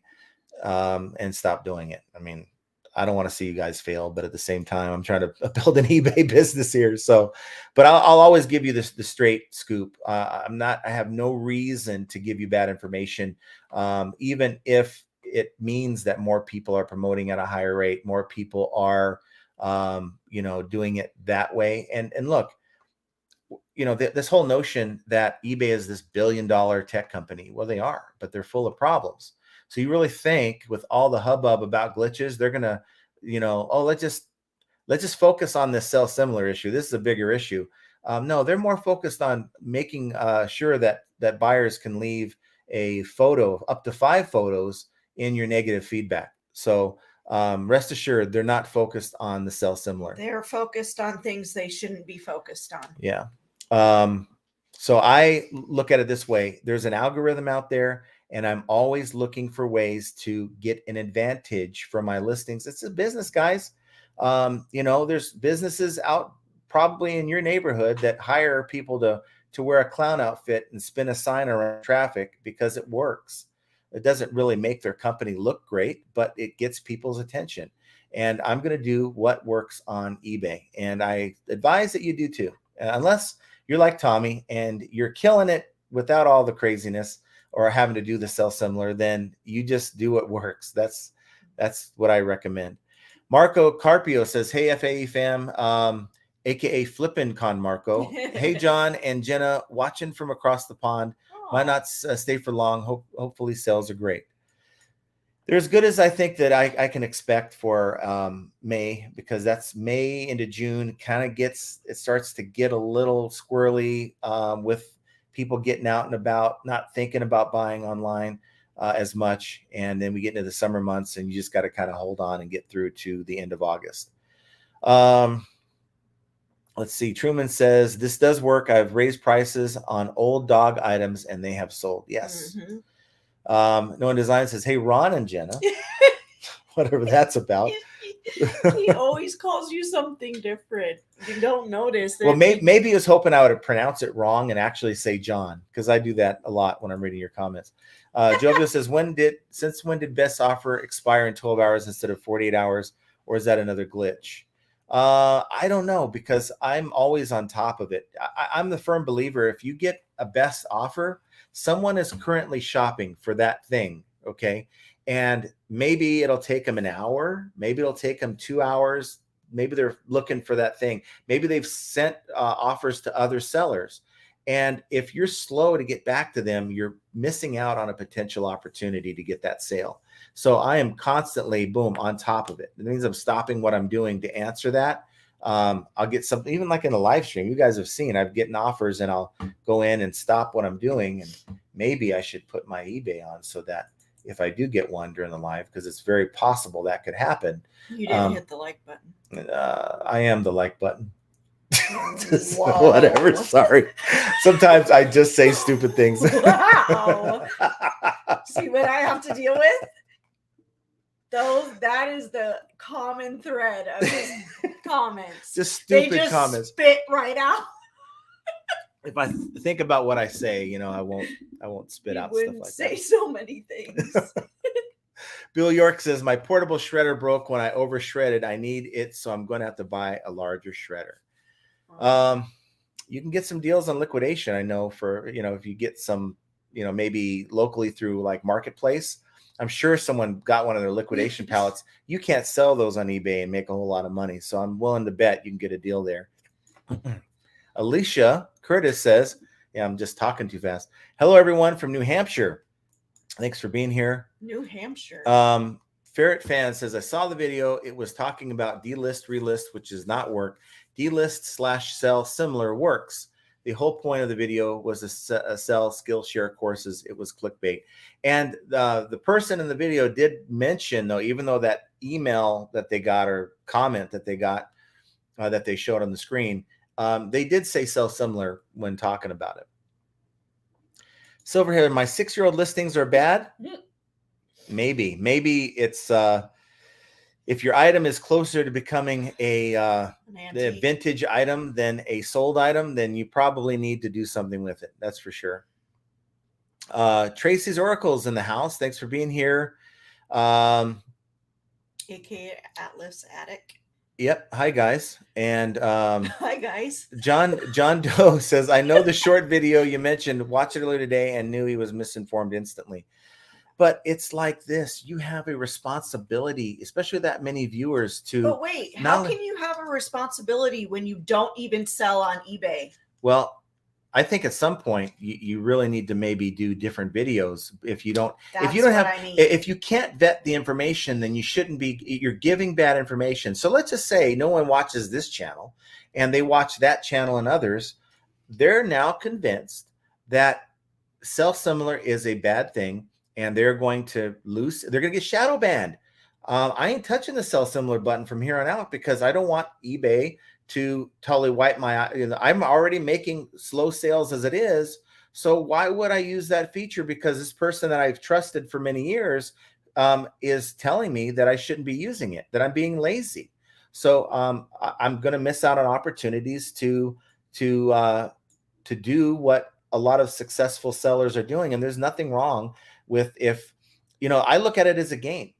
and stop doing it. I mean, I don't want to see you guys fail, but at the same time, I'm trying to build an eBay business here. So, but I'll always give you the straight scoop. I have no reason to give you bad information, even if it means that more people are promoting at a higher rate, more people are, doing it that way. And look, this whole notion that eBay is this billion-dollar tech company. Well, they are, but they're full of problems. So you really think with all the hubbub about glitches, they're gonna, let's just focus on this sell similar issue. This is a bigger issue. No, they're more focused on making sure that buyers can leave a photo, up to 5 photos in your negative feedback. So rest assured, they're not focused on the sell similar.
They're focused on things they shouldn't be focused on.
Yeah. So I look at it this way. There's an algorithm out there, and I'm always looking for ways to get an advantage from my listings. It's a business, guys. There's businesses out probably in your neighborhood that hire people to wear a clown outfit and spin a sign around traffic because it works. It doesn't really make their company look great, but it gets people's attention. And I'm going to do what works on eBay. And I advise that you do too, unless you're like Tommy and you're killing it without all the craziness or having to do the sell similar, then you just do what works. That's what I recommend. Marco Carpio says, hey, FAE fam, aka Flippin' Con Marco. Hey, John and Jenna, watching from across the pond. Might not stay for long. Hopefully sales are great. They're as good as I think that I can expect for May, because that's May into June. It starts to get a little squirrely with people getting out and about, not thinking about buying online as much. And then we get into the summer months, and you just got to kind of hold on and get through to the end of August. Let's see. Truman says, this does work. I've raised prices on old dog items and they have sold. Yes. No One Design says, hey, Ron and Jenna, whatever that's about.
He always calls you something different. You don't notice.
Well, maybe he was hoping I would pronounce it wrong and actually say John, because I do that a lot when I'm reading your comments. Jovio says, since when did best offer expire in 12 hours instead of 48 hours? Or is that another glitch? I don't know, because I'm always on top of it. I'm the firm believer, if you get a best offer, someone is currently shopping for that thing, okay? And maybe it'll take them an hour, maybe it'll take them 2 hours, maybe they're looking for that thing, maybe they've sent offers to other sellers. And if you're slow to get back to them, you're missing out on a potential opportunity to get that sale. So I am constantly, boom, on top of it. It means I'm stopping what I'm doing to answer that. I'll get something, even like in a live stream, you guys have seen, I've getting offers and I'll go in and stop what I'm doing. And maybe I should put my eBay on so that if I do get one during the live, because it's very possible that could happen.
You didn't hit the like button.
I am the like button. Whatever. Sorry. Sometimes I just say stupid things.
Wow. See what I have to deal with? That is the common thread of his comments.
Just stupid
they just
comments.
Spit right out.
If I think about what I say, I won't spit out stuff like that.
Say so many things.
Bill York says, my portable shredder broke when I over shredded. I need it, so I'm going to have to buy a larger shredder. You can get some deals on liquidation. I know for, if you get some, maybe locally through like Marketplace, I'm sure someone got one of their liquidation pallets. You can't sell those on eBay and make a whole lot of money. So I'm willing to bet you can get a deal there. Alicia Curtis says, yeah, I'm just talking too fast. Hello, everyone from New Hampshire. Thanks for being here.
New Hampshire.
Ferret Fan says, I saw the video. It was talking about delist, relist, which does not work. Delist/sell similar works. The whole point of the video was to sell Skillshare courses. It was clickbait. And the person in the video did mention, though, even though that email that they got or comment that they got that they showed on the screen, they did say sell similar when talking about it. Silverhair, my 6-year-old listings are bad. Maybe it's if your item is closer to becoming a vintage item than a sold item, then you probably need to do something with it. That's for sure. Tracy's Oracle's in the house. Thanks for being here.
AKA Atlas Attic.
Yep. Hi, guys. And
hi, guys.
John Doe says, I know the short video you mentioned, watched it earlier today and knew he was misinformed instantly. But it's like this. You have a responsibility, especially that many viewers, to...
But wait, how can you have a responsibility when you don't even sell on eBay?
Well, I think at some point you really need to maybe do different videos. If you don't if you can't vet the information, then you shouldn't be, you're giving bad information. So let's just say no one watches this channel and they watch that channel and others. They're now convinced that self-similar is a bad thing. And they're going to get shadow banned. I ain't touching the sell similar button from here on out because I don't want eBay to totally wipe my, I'm already making slow sales as it is. So why would I use that feature? Because this person that I've trusted for many years is telling me that I shouldn't be using it, that I'm being lazy. So I'm going to miss out on opportunities to do what a lot of successful sellers are doing. And there's nothing wrong with I look at it as a game.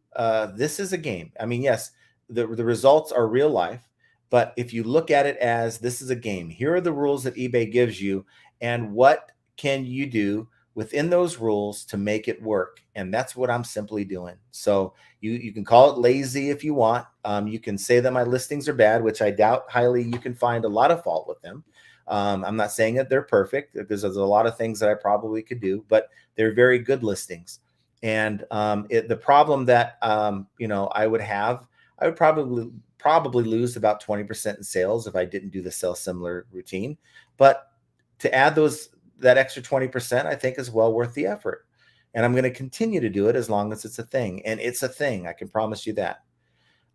This is a game. I mean, yes, the results are real life, but if you look at it as this is a game, here are the rules that eBay gives you, and what can you do within those rules to make it work? And that's what I'm simply doing. So you can call it lazy if you want. You can say that my listings are bad, which I doubt highly. You can find a lot of fault with them. I'm not saying that they're perfect because there's a lot of things that I probably could do, but they're very good listings. And the problem that I would probably lose about 20% in sales if I didn't do the sell similar routine. But to add that extra 20%, I think is well worth the effort. And I'm going to continue to do it as long as it's a thing. And it's a thing. I can promise you that.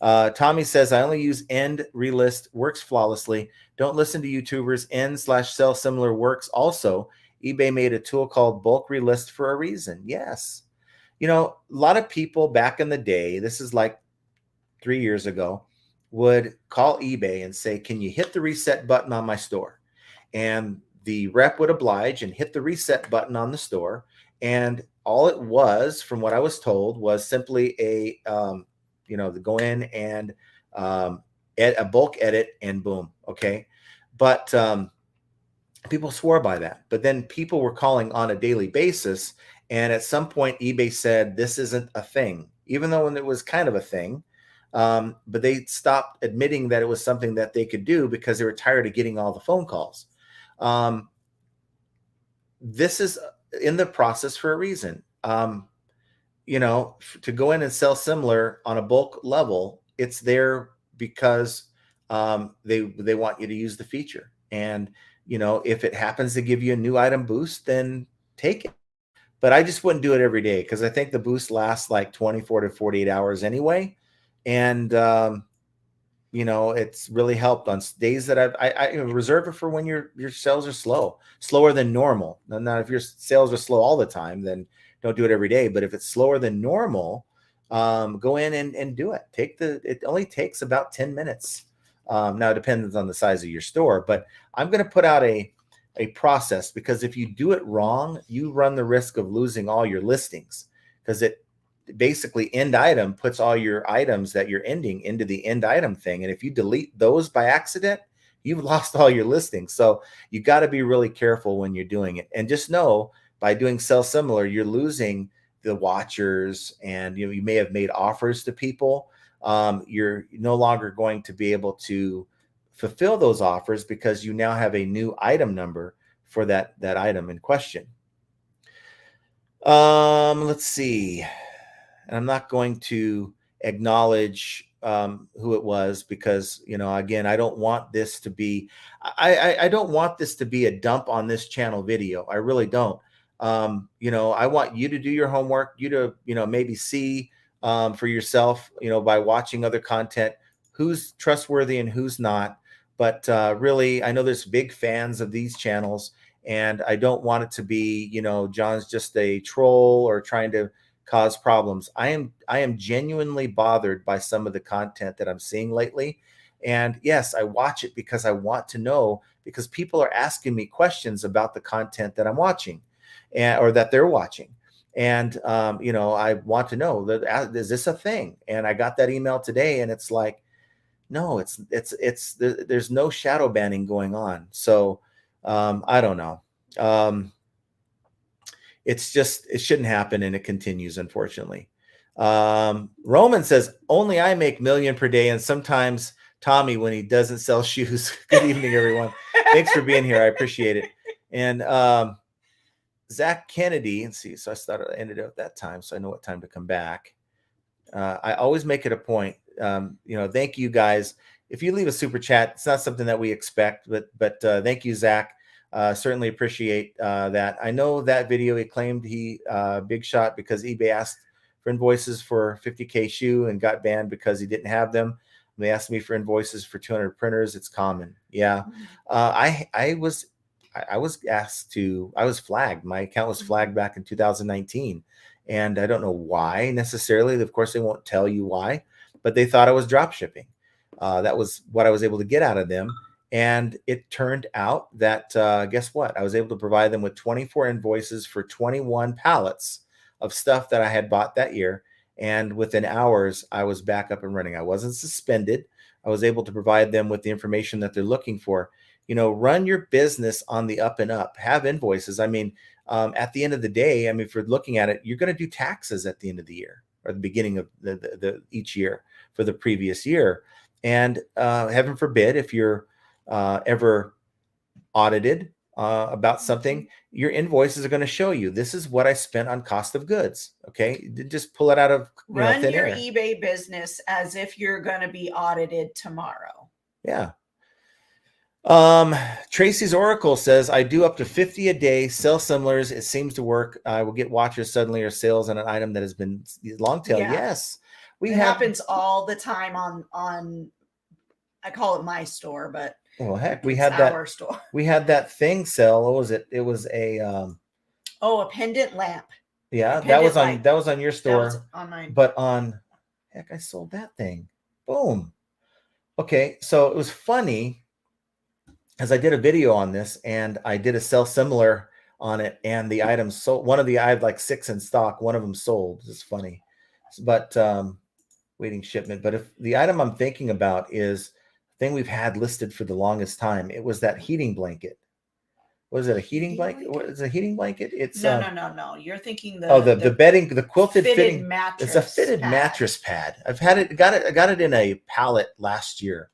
Tommy says, I only use end relist, works flawlessly. Don't listen to YouTubers. End/sell similar works. Also, eBay made a tool called bulk relist for a reason. Yes. You know, a lot of people back in the day, this is like 3 years ago, would call eBay and say, can you hit the reset button on my store? And the rep would oblige and hit the reset button on the store. And all it was, from what I was told, was simply to go in and a bulk edit and boom. Okay. But people swore by that. But then people were calling on a daily basis. And at some point, eBay said, this isn't a thing, even though it was kind of a thing. But they stopped admitting that it was something that they could do because they were tired of getting all the phone calls. This is in the process for a reason. To go in and sell similar on a bulk level, it's there because they want you to use the feature. And, if it happens to give you a new item boost, then take it. But I just wouldn't do it every day because I think the boost lasts like 24 to 48 hours anyway. And, it's really helped on days that I reserve it for when your sales are slower than normal. Now, if your sales are slow all the time, then don't do it every day. But if it's slower than normal, go in and do it. It only takes about 10 minutes. Now it depends on the size of your store, but I'm going to put out a process, because if you do it wrong, you run the risk of losing all your listings, because it basically end item puts all your items that you're ending into the end item thing. And if you delete those by accident, you've lost all your listings. So you got to be really careful when you're doing it. And just know, by doing sell similar, you're losing the watchers, and you may have made offers to people. You're no longer going to be able to fulfill those offers because you now have a new item number for that item in question. Let's see. And I'm not going to acknowledge who it was, because, again, I don't want this to be, I don't want this to be a dump on this channel video. I really don't. I want you to do your homework, you to, maybe see for yourself, by watching other content, who's trustworthy and who's not. But really, I know there's big fans of these channels, and I don't want it to be, John's just a troll or trying to cause problems. I am genuinely bothered by some of the content that I'm seeing lately. And yes, I watch it because I want to know, because people are asking me questions about the content that I'm watching, or that they're watching. And, I want to know, that is this a thing? And I got that email today, and it's like, no, there's no shadow banning going on. So I don't know. It's just, it shouldn't happen, and it continues, unfortunately. Roman says, only I make million per day, and sometimes Tommy when he doesn't sell shoes. Good evening, everyone. Thanks for being here. I appreciate it. And Zach Kennedy, let's see. So I ended at that time, so I know what time to come back. I always make it a point. Thank you guys. If you leave a super chat, it's not something that we expect, but thank you, Zach. Certainly appreciate that. I know that video, he claimed he big shot because eBay asked for invoices for 50K shoe and got banned because he didn't have them. They asked me for invoices for 200 printers. It's common. Yeah. I was flagged. My account was flagged back in 2019. And I don't know why necessarily. Of course, they won't tell you why, but they thought I was drop shipping. That was what I was able to get out of them. And it turned out that, guess what? I was able to provide them with 24 invoices for 21 pallets of stuff that I had bought that year. And within hours, I was back up and running. I wasn't suspended. I was able to provide them with the information that they're looking for. Run your business on the up and up. Have invoices. I mean, at the end of the day, if you're looking at it, you're going to do taxes at the end of the year, or the beginning of each year for the previous year. And heaven forbid, if you're ever audited about something, your invoices are going to show you, this is what I spent on cost of goods. Okay. Just pull it out of
run
thin
your
air.
eBay business as if you're going to be audited tomorrow.
Yeah. Tracy's Oracle says, I do up to 50 a day, sell similars. It seems to work. I will get watchers suddenly, or sales on an item that has been long tail.
Yeah.
Yes.
it happens all the time on I call it my store, but
well, heck,
we had our store.
We had that thing sell. What was it? It was a
a pendant lamp.
Yeah,
Pendant
that was on your store.
That was on mine.
But heck, I sold that thing. Boom. Okay, so it was funny as I did a video on this and I did a sell similar on it, and the items sold. One of the I had like 6 in stock. One of them sold. It's funny, but waiting shipment. But if the item I'm thinking about is the thing we've had listed for the longest time, it was that heating blanket. Was it a heating blanket? What is a heating blanket? It's
no. You're thinking
the bedding, the quilted fitting
mattress.
It's a fitted mattress pad. I've had it. I got it in a pallet last year,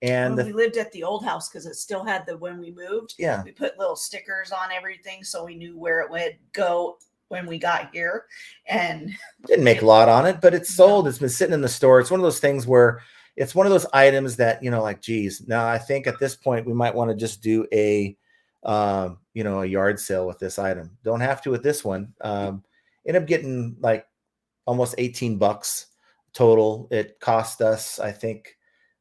and
we lived at the old house because it still had when we moved.
Yeah,
we put little stickers on everything so we knew where it would go when we got here, and
didn't make a lot on it, but it's sold. It's been sitting in the store. It's one of those things where it's one of those items that like, geez, now I think at this point we might want to just do a a yard sale with this item. Don't have to with this one. End up getting like almost $18 total. It cost us, I think,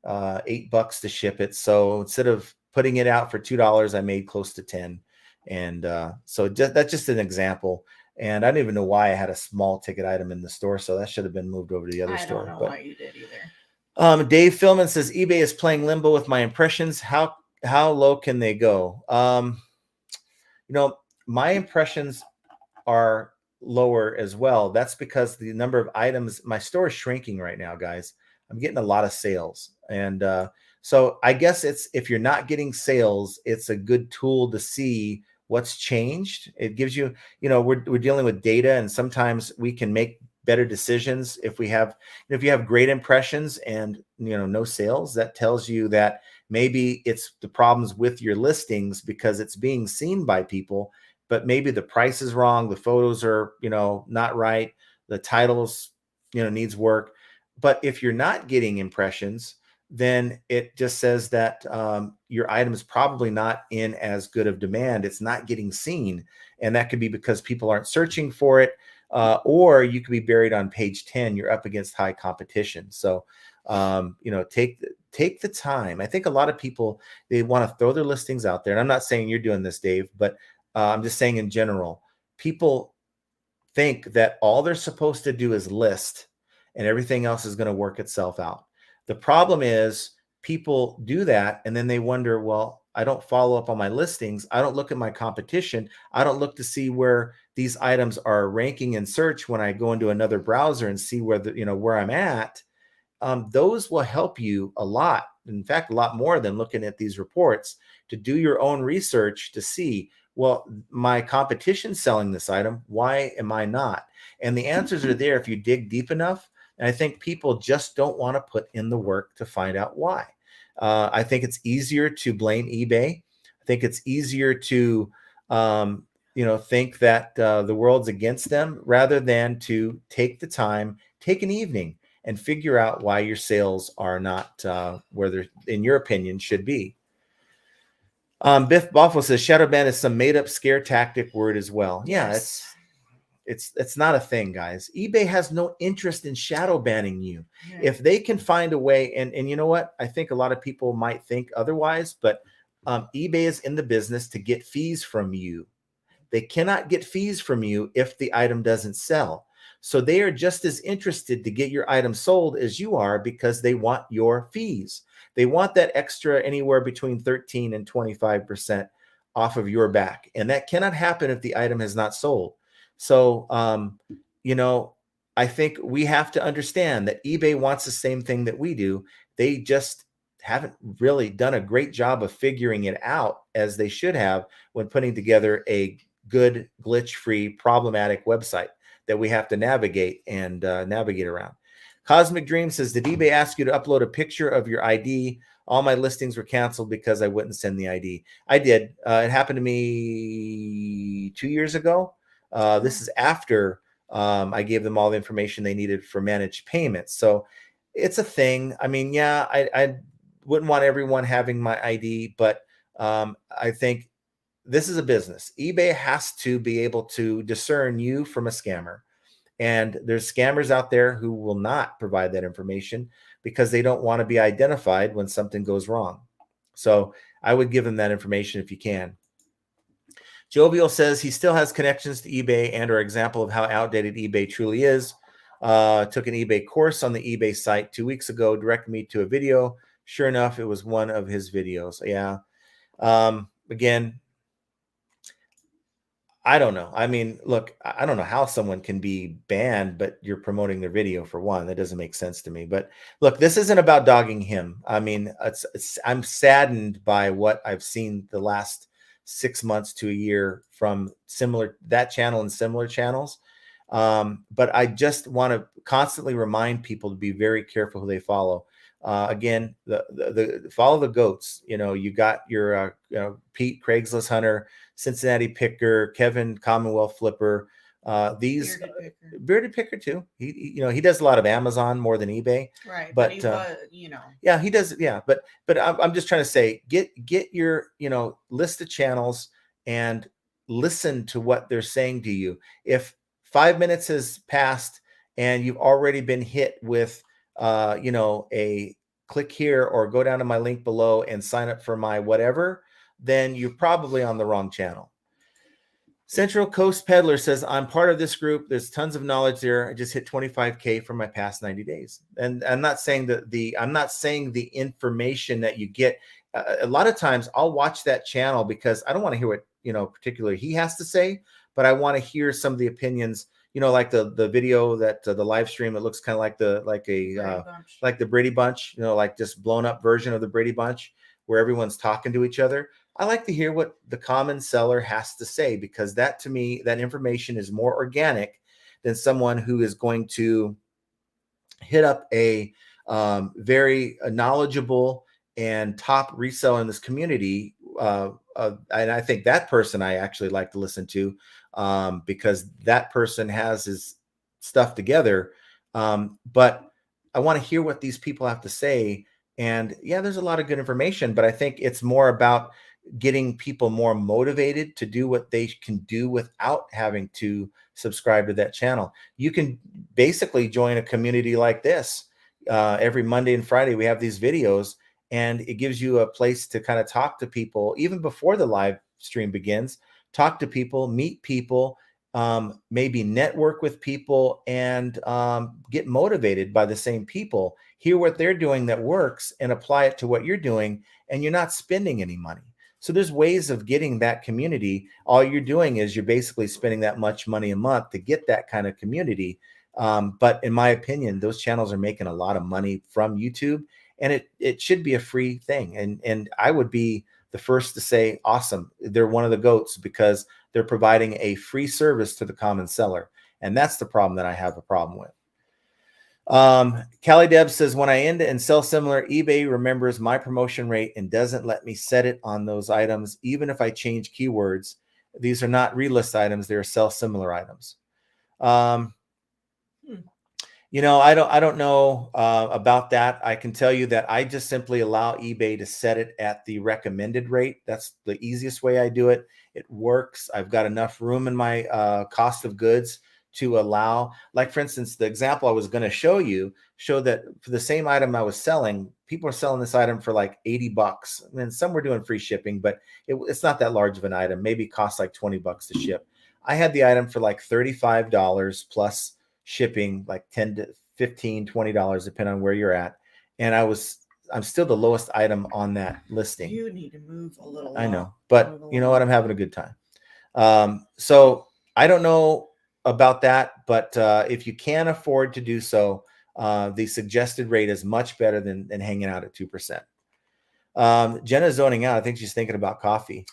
$8 to ship it. So instead of putting it out for $2, I made close to 10. And so that's just an example. And I don't even know why I had a small ticket item in the store. So that should have been moved over to the other store.
I don't know why you did either.
Dave Philman says eBay is playing limbo with my impressions. How low can they go? My impressions are lower as well. That's because the number of items, my store is shrinking right now, guys. I'm getting a lot of sales. And so I guess if you're not getting sales, it's a good tool to see what's changed. It gives you, we're dealing with data, and sometimes we can make better decisions if you have great impressions and no sales. That tells you that maybe it's the problems with your listings because it's being seen by people, but maybe the price is wrong, the photos are not right, the titles needs work. But if you're not getting impressions, then it just says that your item is probably not in as good of demand. It's not getting seen, and that could be because people aren't searching for it. Or you could be buried on page 10. You're up against high competition. So, take the time. I think a lot of people, they want to throw their listings out there. And I'm not saying you're doing this, Dave, but I'm just saying in general, people think that all they're supposed to do is list and everything else is going to work itself out. The problem is people do that, and then they wonder, well, I don't follow up on my listings. I don't look at my competition. I don't look to see where these items are ranking in search when I go into another browser and see where where I'm at. Those will help you a lot. In fact, a lot more than looking at these reports, to do your own research to see, well, my competition's selling this item. Why am I not? And the answers are there if you dig deep enough. And I think people just don't want to put in the work to find out why. I think it's easier to blame eBay. I think it's easier to, think that the world's against them rather than to take the time, take an evening, and figure out why your sales are not where they're, in your opinion, should be. Biff Buffalo says shadow ban is some made up scare tactic word as well.
Yes.
Yeah, it's not a thing, guys. eBay has no interest in shadow banning you. Yeah. If they can find a way, and you know what? I think a lot of people might think otherwise, but eBay is in the business to get fees from you. They cannot get fees from you if the item doesn't sell. So they are just as interested to get your item sold as you are, because they want your fees. They want that extra anywhere between 13 and 25% off of your back. And that cannot happen if the item has not sold. So, I think we have to understand that eBay wants the same thing that we do. They just haven't really done a great job of figuring it out as they should have when putting together a good, glitch-free, problematic website that we have to navigate around. Cosmic Dream says, did eBay ask you to upload a picture of your ID? All my listings were canceled because I wouldn't send the ID. I did. It happened to me 2 years ago. This is after I gave them all the information they needed for managed payments. So it's a thing. I mean, yeah, I wouldn't want everyone having my ID, but I think this is a business. eBay has to be able to discern you from a scammer. And there's scammers out there who will not provide that information because they don't want to be identified when something goes wrong. So I would give them that information if you can. Jovial says he still has connections to eBay and or example of how outdated eBay truly is. Took an eBay course on the eBay site 2 weeks ago, directed me to a video. Sure enough, it was one of his videos. Yeah. Again, I don't know. I mean, look, I don't know how someone can be banned, but you're promoting their video for one. That doesn't make sense to me. But look, this isn't about dogging him. I mean, I'm saddened by what I've seen the last 6 months to a year from that channel and similar channels. But I just want to constantly remind people to be very careful who they follow. Again, the follow the goats. You got your Pete Craigslist Hunter, Cincinnati Picker, Kevin Commonwealth Flipper. These Bearded Picker too. He does a lot of Amazon more than eBay.
Right,
but yeah, he does. Yeah, but I'm just trying to say, get your list of channels and listen to what they're saying to you. If 5 minutes has passed and you've already been hit with a click here or go down to my link below and sign up for my whatever, then you're probably on the wrong channel. Central Coast Peddler says, I'm part of this group. There's tons of knowledge there. I just hit 25K for my past 90 days. And I'm not saying that I'm not saying the information that you get. A lot of times I'll watch that channel because I don't want to hear what, particularly he has to say, but I want to hear some of the opinions, like the video that the live stream, it looks kind of like the Brady Bunch, like just blown up version of the Brady Bunch where everyone's talking to each other. I like to hear what the common seller has to say, because that, to me, that information is more organic than someone who is going to hit up a very knowledgeable and top reseller in this community. And I think that person I actually like to listen to because that person has his stuff together. But I want to hear what these people have to say. And yeah, there's a lot of good information, but I think it's more about getting people more motivated to do what they can do without having to subscribe to that channel. You can basically join a community like this. Every Monday and Friday, we have these videos, and it gives you a place to kind of talk to people even before the live stream begins. Talk to people, meet people, maybe network with people, and get motivated by the same people. Hear what they're doing that works and apply it to what you're doing, and you're not spending any money. So there's ways of getting that community. All you're doing is you're basically spending that much money a month to get that kind of community. But in my opinion, those channels are making a lot of money from YouTube, and it should be a free thing. And I would be the first to say, awesome, they're one of the goats because they're providing a free service to the common seller. And that's the problem that I have a problem with. Callie Deb says, when I end and sell similar, eBay remembers my promotion rate and doesn't let me set it on those items, even if I change keywords. These are not relist items, they're sell similar items. I don't know about that. I can tell you that I just simply allow eBay to set it at the recommended rate. That's the easiest way I do it. It works. I've got enough room in my cost of goods to allow, like, for instance, the example I was going to show that for the same item I was selling, people are selling this item for like $80. And then some were doing free shipping, but it's not that large of an item. Maybe it costs like $20 to ship. I had the item for like $35 plus shipping, like $10 to $15, $20, depending on where you're at. And I'm still the lowest item on that listing.
You need to move a little.
I know, but you know what? I'm having a good time. So I don't know about that, but if you can afford to do so, the suggested rate is much better than hanging out at 2%. Jenna's zoning out. I think she's thinking about coffee.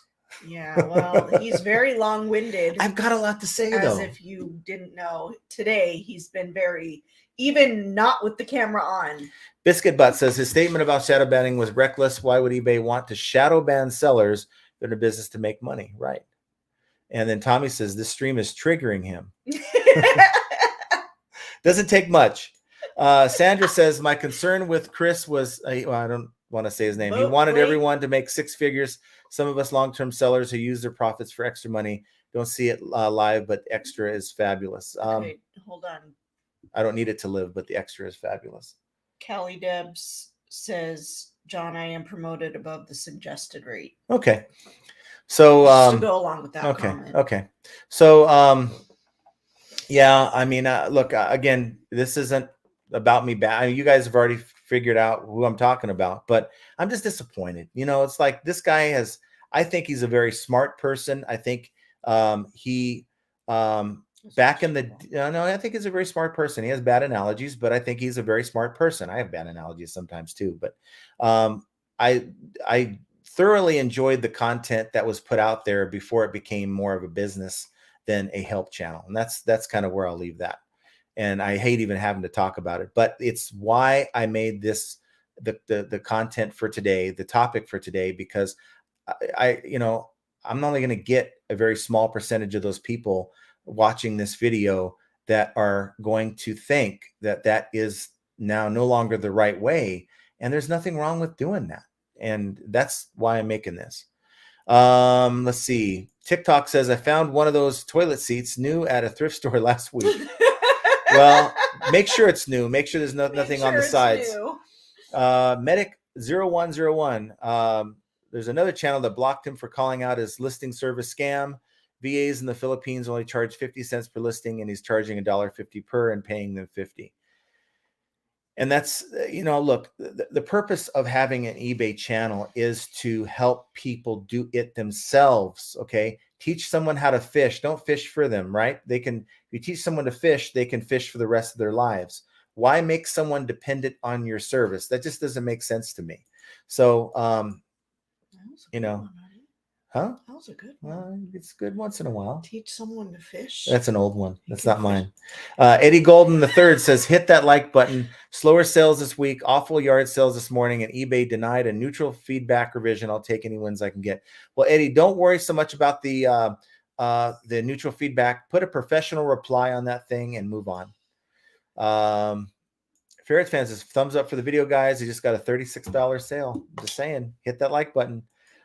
Yeah, well, he's very long-winded.
I've got a lot to say, though.
As if you didn't know, today he's been very, even not with the camera on.
Biscuit Butt says his statement about shadow banning was reckless. Why would eBay want to shadow ban sellers that are in a business to make money? Right. And then Tommy says this stream is triggering him. Doesn't take much. Sandra says my concern with Chris was want to say his name. He wanted everyone to make six figures. Some of us long-term sellers who use their profits for extra money don't see it live, but extra is fabulous.
Okay, hold on.
I don't need it to live, but the extra is fabulous.
Kelly Debs says, John, I am promoted above the suggested rate.
Okay. So
just to go along with that comment.
Okay. So yeah, I mean, look, again, this isn't about me. I mean, you guys have already figured out who I'm talking about, but I'm just disappointed. You know, it's like this guy has. I think he's a very smart person. I think he back in the no, I think he's a very smart person. He has bad analogies, but I think he's a very smart person. I have bad analogies sometimes too, but I thoroughly enjoyed the content that was put out there before it became more of a business than a help channel. And that's kind of where I'll leave that. And I hate even having to talk about it, but it's why I made this the content for today, the topic for today, because I you know, I'm only going to get a very small percentage of those people watching this video that are going to think that that is now no longer the right way. And there's nothing wrong with doing that. And that's why I'm making this. Let's see. TikTok says, I found one of those toilet seats new at a thrift store last week. Well, make sure it's new. Make sure there's nothing on the sides. Medic 0101. There's another channel that blocked him for calling out his listing service scam. VAs in the Philippines only charge 50 cents per listing, and he's charging $1.50 per and paying them 50. And that's, you know, look, the purpose of having an eBay channel is to help people do it themselves. Okay. Teach someone how to fish. Don't fish for them, right? They can, if you teach someone to fish, they can fish for the rest of their lives. Why make someone dependent on your service? That just doesn't make sense to me. So, you know, huh?
That was a good one.
Well, it's good once in a while.
Teach someone to fish.
That's an old one. That's not mine. Eddie Golden III says, hit that like button. Slower sales this week, awful yard sales this morning, and eBay denied a neutral feedback revision. I'll take any wins I can get. Well, Eddie, don't worry so much about the neutral feedback. Put a professional reply on that thing and move on. Ferret Fan says, thumbs up for the video, guys. He just got a $36 sale. Just saying, hit that like button.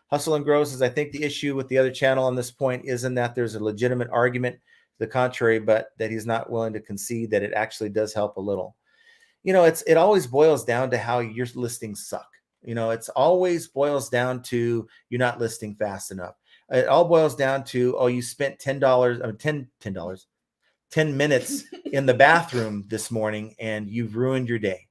Hustle and Grow says, I think the issue with the other channel on this point isn't that there's a legitimate argument to the contrary, but that he's not willing to concede that it actually does help a little. You know, it always boils down to how your listings suck. You know, it's always boils down to you're not listing fast enough. It all boils down to, oh, you spent $10 minutes in the bathroom this morning and you've ruined your day.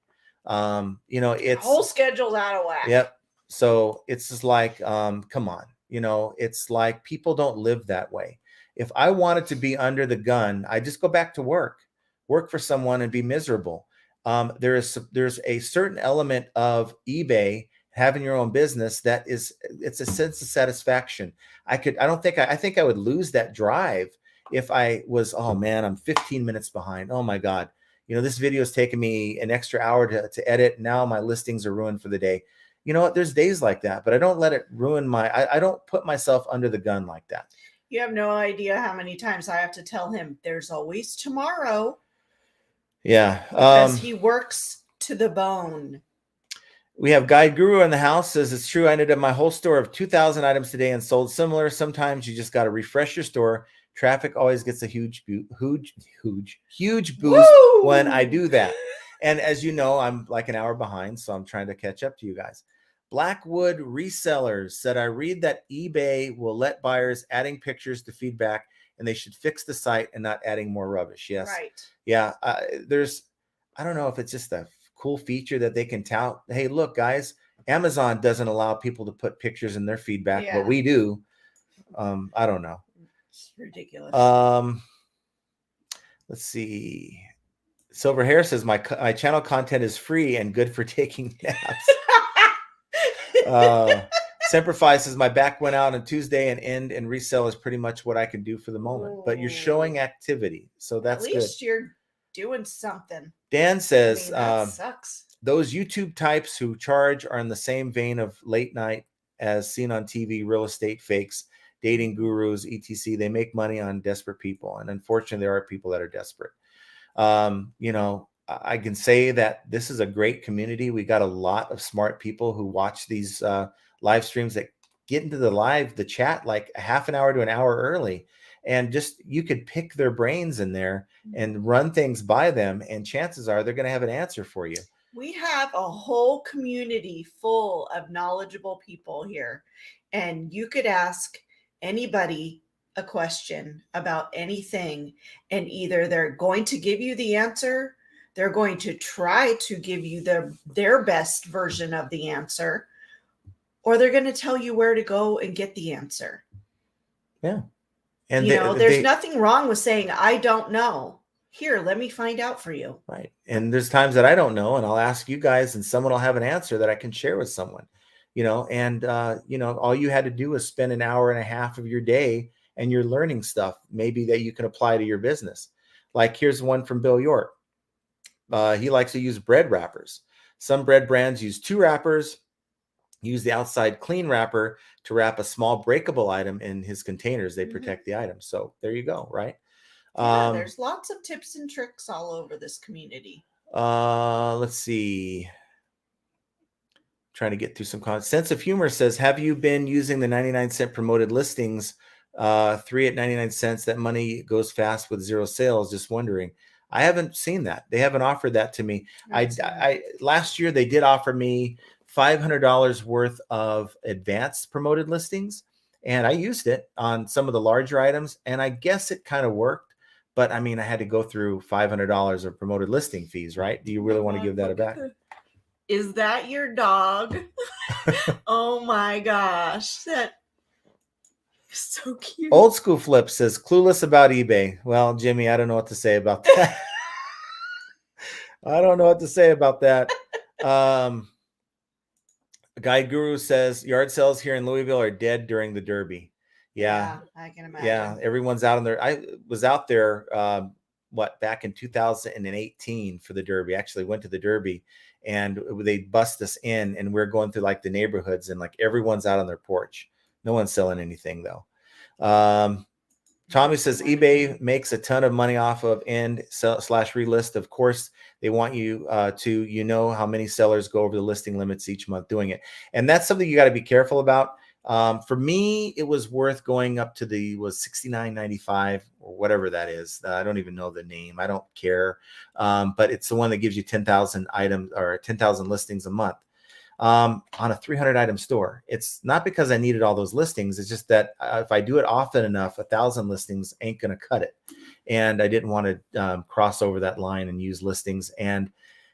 You know, it's
whole schedule's out of whack.
Yep. So it's just like, come on, you know, it's like people don't live that way. If I wanted to be under the gun, I just go back to work for someone and be miserable. There's a certain element of eBay having your own business that it's a sense of satisfaction. I think I would lose that drive if I was, oh man, I'm 15 minutes behind. Oh my God. You know, this video has taken me an extra hour to edit. Now my listings are ruined for the day. You know what? There's days like that, but I don't let it ruin I don't put myself under the gun like that.
You have no idea how many times I have to tell him there's always tomorrow.
Yeah.
Because he works to the bone.
We have Guide Guru in the house, says it's true. I ended up my whole store of 2,000 items today and sold similar. Sometimes you just got to refresh your store. Traffic always gets a huge boost Woo! When I do that. And as you know, I'm like an hour behind, so I'm trying to catch up to you guys. Blackwood Resellers said, I read that eBay will let buyers adding pictures to feedback and they should fix the site and not adding more rubbish. Yes.
Right.
Yeah. I don't know if it's just a cool feature that they can tout. Hey, look, guys, Amazon doesn't allow people to put pictures in their feedback, but we do. I don't know.
It's ridiculous.
Let's see. Silver Hair says, my channel content is free and good for taking naps. Semperfi says, my back went out on Tuesday and end and resell is pretty much what I can do for the moment. Ooh. But you're showing activity, so that's good. At least
you're doing something.
Dan says,
that sucks.
Those YouTube types who charge are in the same vein of late night as seen on TV, real estate fakes, dating gurus, etc. They make money on desperate people. And unfortunately, there are people that are desperate. You know, I can say that this is a great community. We got a lot of smart people who watch these live streams that get into the chat like a half an hour to an hour early. And just you could pick their brains in there and run things by them. And chances are they're going to have an answer for you.
We have a whole community full of knowledgeable people here. And you could ask anybody a question about anything, and either they're going to give you the answer, they're going to try to give you their best version of the answer, or they're going to tell you where to go and get the answer.
Yeah. And
there's nothing wrong with saying, I don't know. Here, let me find out for you.
Right. And there's times that I don't know, and I'll ask you guys, and someone will have an answer that I can share with someone, and, all you had to do is spend an hour and a half of your day and you're learning stuff maybe that you can apply to your business. Like here's one from Bill York. He likes to use bread wrappers. Some bread brands use 2 wrappers, use the outside clean wrapper to wrap a small breakable item in his containers. They protect the item. So there you go. Right.
Yeah, there's lots of tips and tricks all over this community.
Let's see. Trying to get through some comments. Sense of Humor says, have you been using the 99-cent promoted listings, 3 at 99 cents? That money goes fast with 0 sales. Just wondering. I haven't seen that. They haven't offered that to me. I last year they did offer me $500 worth of advanced promoted listings, and I used it on some of the larger items, and I guess it kind of worked. But I mean, I had to go through $500 of promoted listing fees, right? Do you really want to give that back?
Is that your dog? Oh my gosh. That is so cute.
Old School Flip says, clueless about eBay. Well, Jimmy, I don't know what to say about that. I don't know what to say about that. Guide Guru says, yard sales here in Louisville are dead during the Derby. Yeah,
I can imagine.
Yeah, everyone's out on there. I was out there, back in 2018 for the Derby. Actually went to the Derby, and they bust us in, and we're going through like the neighborhoods, and like everyone's out on their porch. No one's selling anything though. Tommy says eBay makes a ton of money off of end/relist. Of course, they want you to, how many sellers go over the listing limits each month doing it. And that's something you got to be careful about. For me, it was worth going up to $69.95 or whatever that is. I don't even know the name. I don't care. But it's the one that gives you 10,000 items or 10,000 listings a month. On a 300 item store. It's not because I needed all those listings. It's just that if I do it often enough, 1,000 listings ain't going to cut it. And I didn't want to cross over that line and use listings. And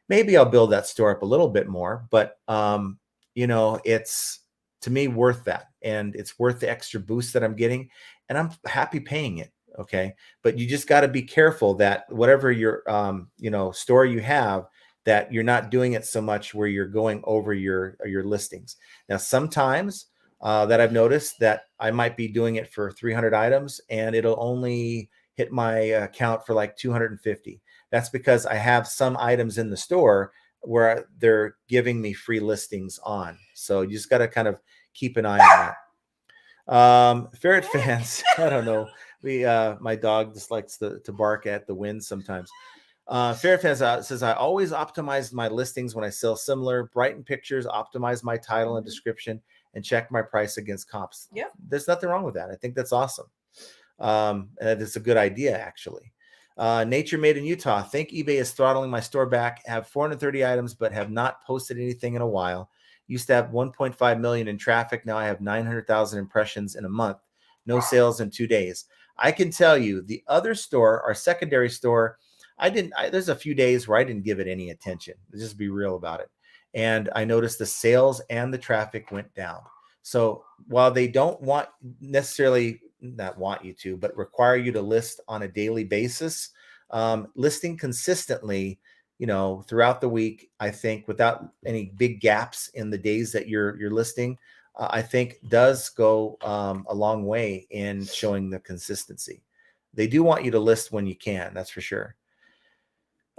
maybe I'll build that store up a little bit more, but it's to me worth that. And it's worth the extra boost that I'm getting, and I'm happy paying it. Okay. But you just got to be careful that whatever your, store you have, that you're not doing it so much where you're going over your listings. Now, sometimes that I've noticed that I might be doing it for 300 items and it'll only hit my account for like 250. That's because I have some items in the store where they're giving me free listings on. So you just got to kind of keep an eye on that. Ferret fans, I don't know. My dog just likes to bark at the wind sometimes. Ferret fans says, I always optimize my listings when I sell similar. Brighten pictures, optimize my title and description, and check my price against comps.
Yeah,
there's nothing wrong with that. I think that's awesome. And it's a good idea, actually. Nature Made in Utah. I think eBay is throttling my store back. Have 430 items, but have not posted anything in a while. Used to have 1.5 million in traffic. Now I have 900,000 impressions in a month. No sales in 2 days. I can tell you the other store, our secondary store, there's a few days where I didn't give it any attention. Let's just be real about it. And I noticed the sales and the traffic went down. So while they don't not want you to, but require you to list on a daily basis, listing consistently, throughout the week, I think without any big gaps in the days that you're listing, I think does go a long way in showing the consistency. They do want you to list when you can, that's for sure.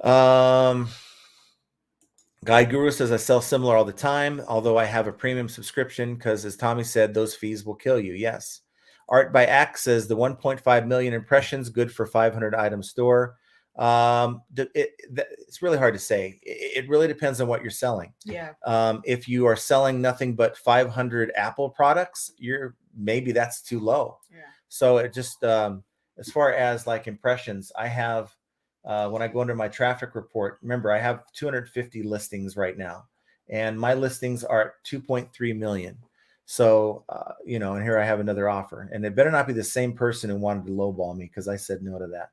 Guide Guru says, I sell similar all the time, although I have a premium subscription because, as Tommy said, those fees will kill you. Yes. Art by Axe says the 1.5 million impressions, good for 500 item store. It's really hard to say. It really depends on what you're selling.
Yeah.
If you are selling nothing but 500 Apple products, maybe that's too low.
Yeah.
So it just, as far as like impressions, I have, when I go into my traffic report, remember I have 250 listings right now, and my listings are at 2.3 million. So, and here I have another offer, and it better not be the same person who wanted to lowball me, because I said no to that.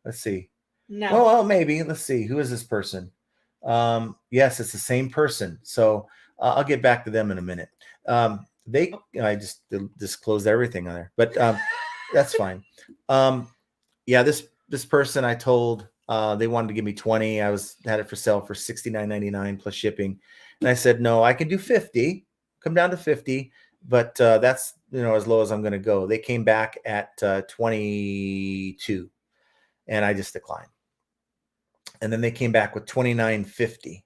Let's see.
No.
Well, maybe. Let's see. Who is this person? Yes, it's the same person. So I'll get back to them in a minute. I just disclosed everything on there, but that's fine. Yeah, this person I told they wanted to give me 20. I had it for sale for $69.99 plus shipping, and I said no, I can do 50. Come down to 50, but that's as low as I'm going to go. They came back at 22. And I just declined. And then they came back with $29.50.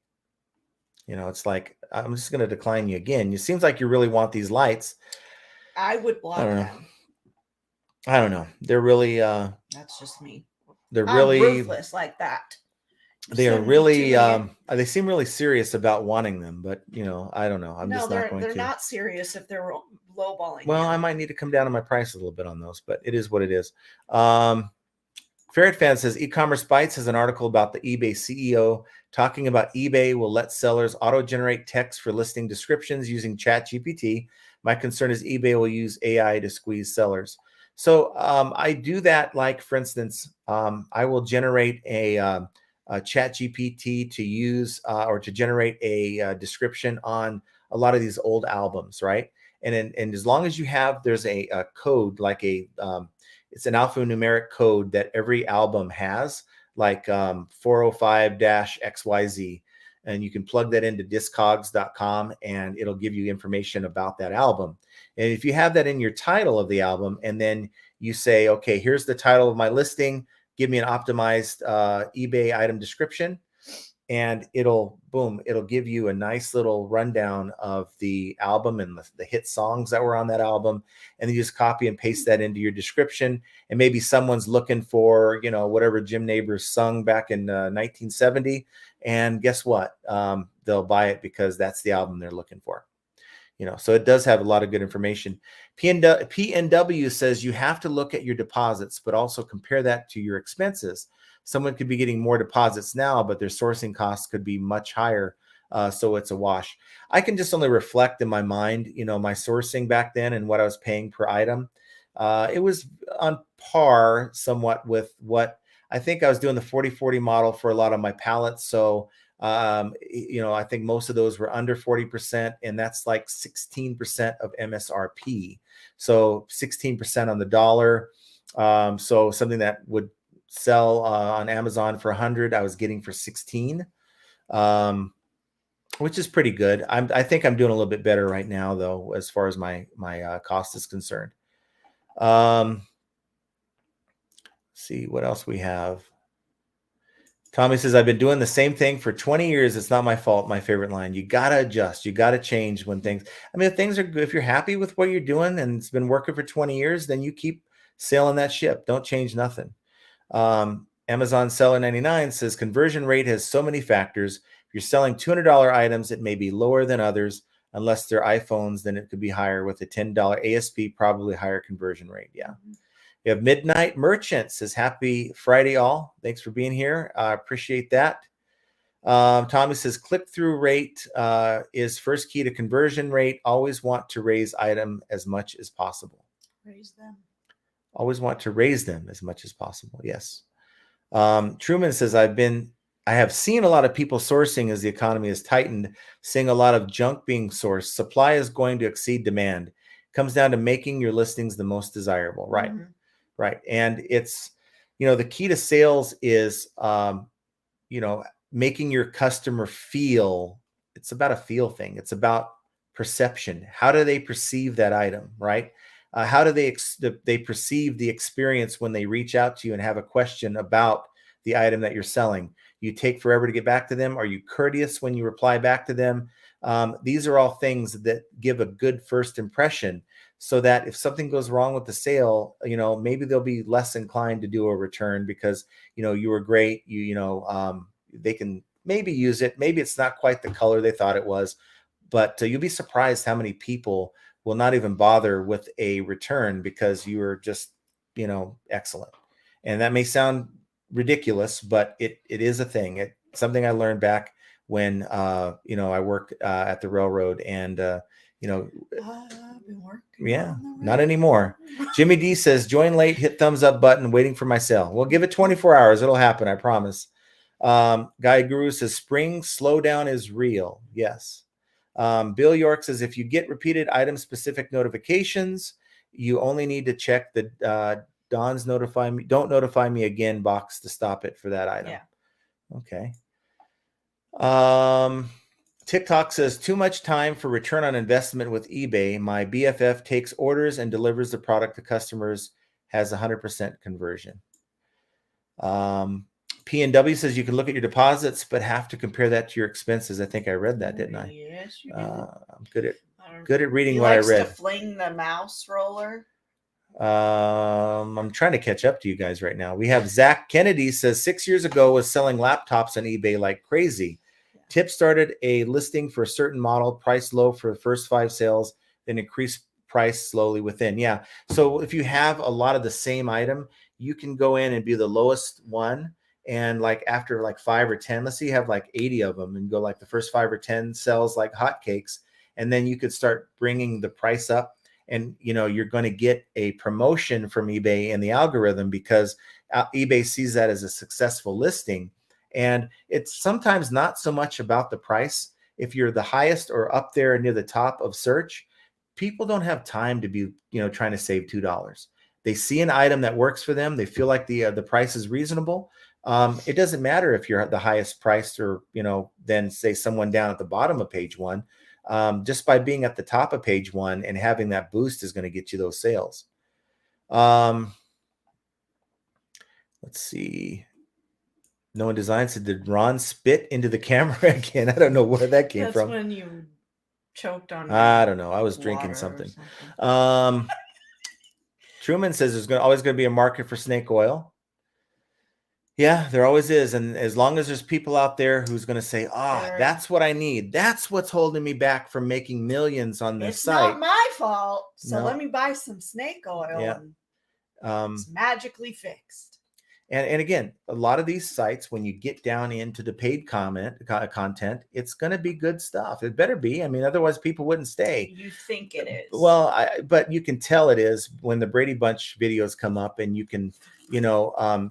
It's like, I'm just going to decline you again. It seems like you really want these lights.
I would block them.
I don't know. They're really.
That's just me.
They're really
ruthless like that.
They are really. They seem really serious about wanting them, but I don't know. I'm just not going to.
They're not serious if they're lowballing.
Well, I might need to come down on my price a little bit on those, but it is what it is. Ferret Fan says e-commerce bites has an article about the eBay CEO talking about eBay will let sellers auto-generate text for listing descriptions using ChatGPT. My concern is eBay will use AI to squeeze sellers. So I do that. Like, for instance, I will generate a ChatGPT to use or to generate a description on a lot of these old albums, right? And as long as you have, there's a code, like it's an alphanumeric code that every album has, like 405-XYZ. And you can plug that into discogs.com and it'll give you information about that album. And if you have that in your title of the album, and then you say, okay, here's the title of my listing, give me an optimized eBay item description, and it'll give you a nice little rundown of the album and the hit songs that were on that album. And then you just copy and paste that into your description. And maybe someone's looking for, whatever Jim Nabors sung back in 1970. And guess what? They'll buy it because that's the album they're looking for. So it does have a lot of good information. PNW says you have to look at your deposits, but also compare that to your expenses. Someone could be getting more deposits now, but their sourcing costs could be much higher. So it's a wash. I can just only reflect in my mind, my sourcing back then and what I was paying per item. It was on par somewhat with what I think I was doing the 40/40 model for a lot of my pallets. So, I think most of those were under 40%, and that's like 16% of MSRP. So 16% on the dollar. So something that would sell on Amazon for 100, I was getting for 16, which is pretty good. I think I'm doing a little bit better right now, though, as far as my cost is concerned. See what else we have. Tommy says, I've been doing the same thing for 20 years. It's not my fault. My favorite line. You got to adjust. You got to change when things, if things are good, if you're happy with what you're doing and it's been working for 20 years, then you keep sailing that ship. Don't change nothing. Amazon Seller 99 says conversion rate has so many factors. If you're selling $200 items, it may be lower than others. Unless they're iPhones, then it could be higher. With a $10 ASP, probably higher conversion rate. Yeah. We have Midnight Merchant says, happy Friday, all. Thanks for being here. I appreciate that. Tommy says, click-through rate is first key to conversion rate. Always want to raise item as much as possible.
Raise them.
Always want to raise them as much as possible. Yes. Truman says, I have seen a lot of people sourcing as the economy has tightened, seeing a lot of junk being sourced. Supply is going to exceed demand. Comes down to making your listings the most desirable. Right. Mm-hmm. Right. And it's, the key to sales is, making your customer feel. It's about a feel thing. It's about perception. How do they perceive that item? Right. How do they perceive the experience when they reach out to you and have a question about the item that you're selling? You take forever to get back to them? Are you courteous when you reply back to them? These are all things that give a good first impression, so that if something goes wrong with the sale, maybe they'll be less inclined to do a return because, you were great. They can maybe use it. Maybe it's not quite the color they thought it was, but you'll be surprised how many people will not even bother with a return because you were just, excellent. And that may sound ridiculous, but it is a thing. It's something I learned back when, I worked at the railroad, and,
I've been working.
yeah, not anymore. Jimmy D says, join late, hit thumbs up button, waiting for my sale. Well, give it 24 hours. It'll happen. I promise. Guy Guru says, spring slowdown is real. Yes. Bill York says, if you get repeated item specific notifications, you only need to check the Don's don't notify me again box to stop it for that item. Yeah. Okay. TikTok says, too much time for return on investment with eBay. My BFF takes orders and delivers the product to customers, has 100% conversion. P&W says you can look at your deposits, but have to compare that to your expenses. I think I read that, didn't I?
Yes, you did.
I'm good at reading what I read.
He likes to fling the mouse roller.
I'm trying to catch up to you guys right now. We have Zach Kennedy says 6 years ago was selling laptops on eBay like crazy. Yeah. Tip started a listing for a certain model, price low for the first 5 sales, then increase price slowly within. Yeah. So if you have a lot of the same item, you can go in and be the lowest one. And like after like 5 or 10, let's say you have like 80 of them, and go like the first 5 or 10 sells like hotcakes. And then you could start bringing the price up. And, you're going to get a promotion from eBay in the algorithm because eBay sees that as a successful listing. And it's sometimes not so much about the price. If you're the highest or up there near the top of search, people don't have time to be, trying to save $2. They see an item that works for them. They feel like the price is reasonable. It doesn't matter if you're the highest priced or, than say someone down at the bottom of page 1. Just by being at the top of page 1 and having that boost is going to get you those sales. Let's see. No one Design said, did Ron spit into the camera again? I don't know where that came from.
That's when you choked on.
I don't know. I was drinking something. Truman says there's always going to be a market for snake oil. Yeah, there always is. And as long as there's people out there who's going to say, that's what I need. That's what's holding me back from making millions on this site.
It's not my fault. So let me buy some snake oil.
Yeah.
And it's magically fixed.
And again, a lot of these sites, when you get down into the paid content, it's going to be good stuff. It better be. I mean, otherwise people wouldn't stay.
You think it is.
Well, but you can tell it is when the Brady Bunch videos come up and you can,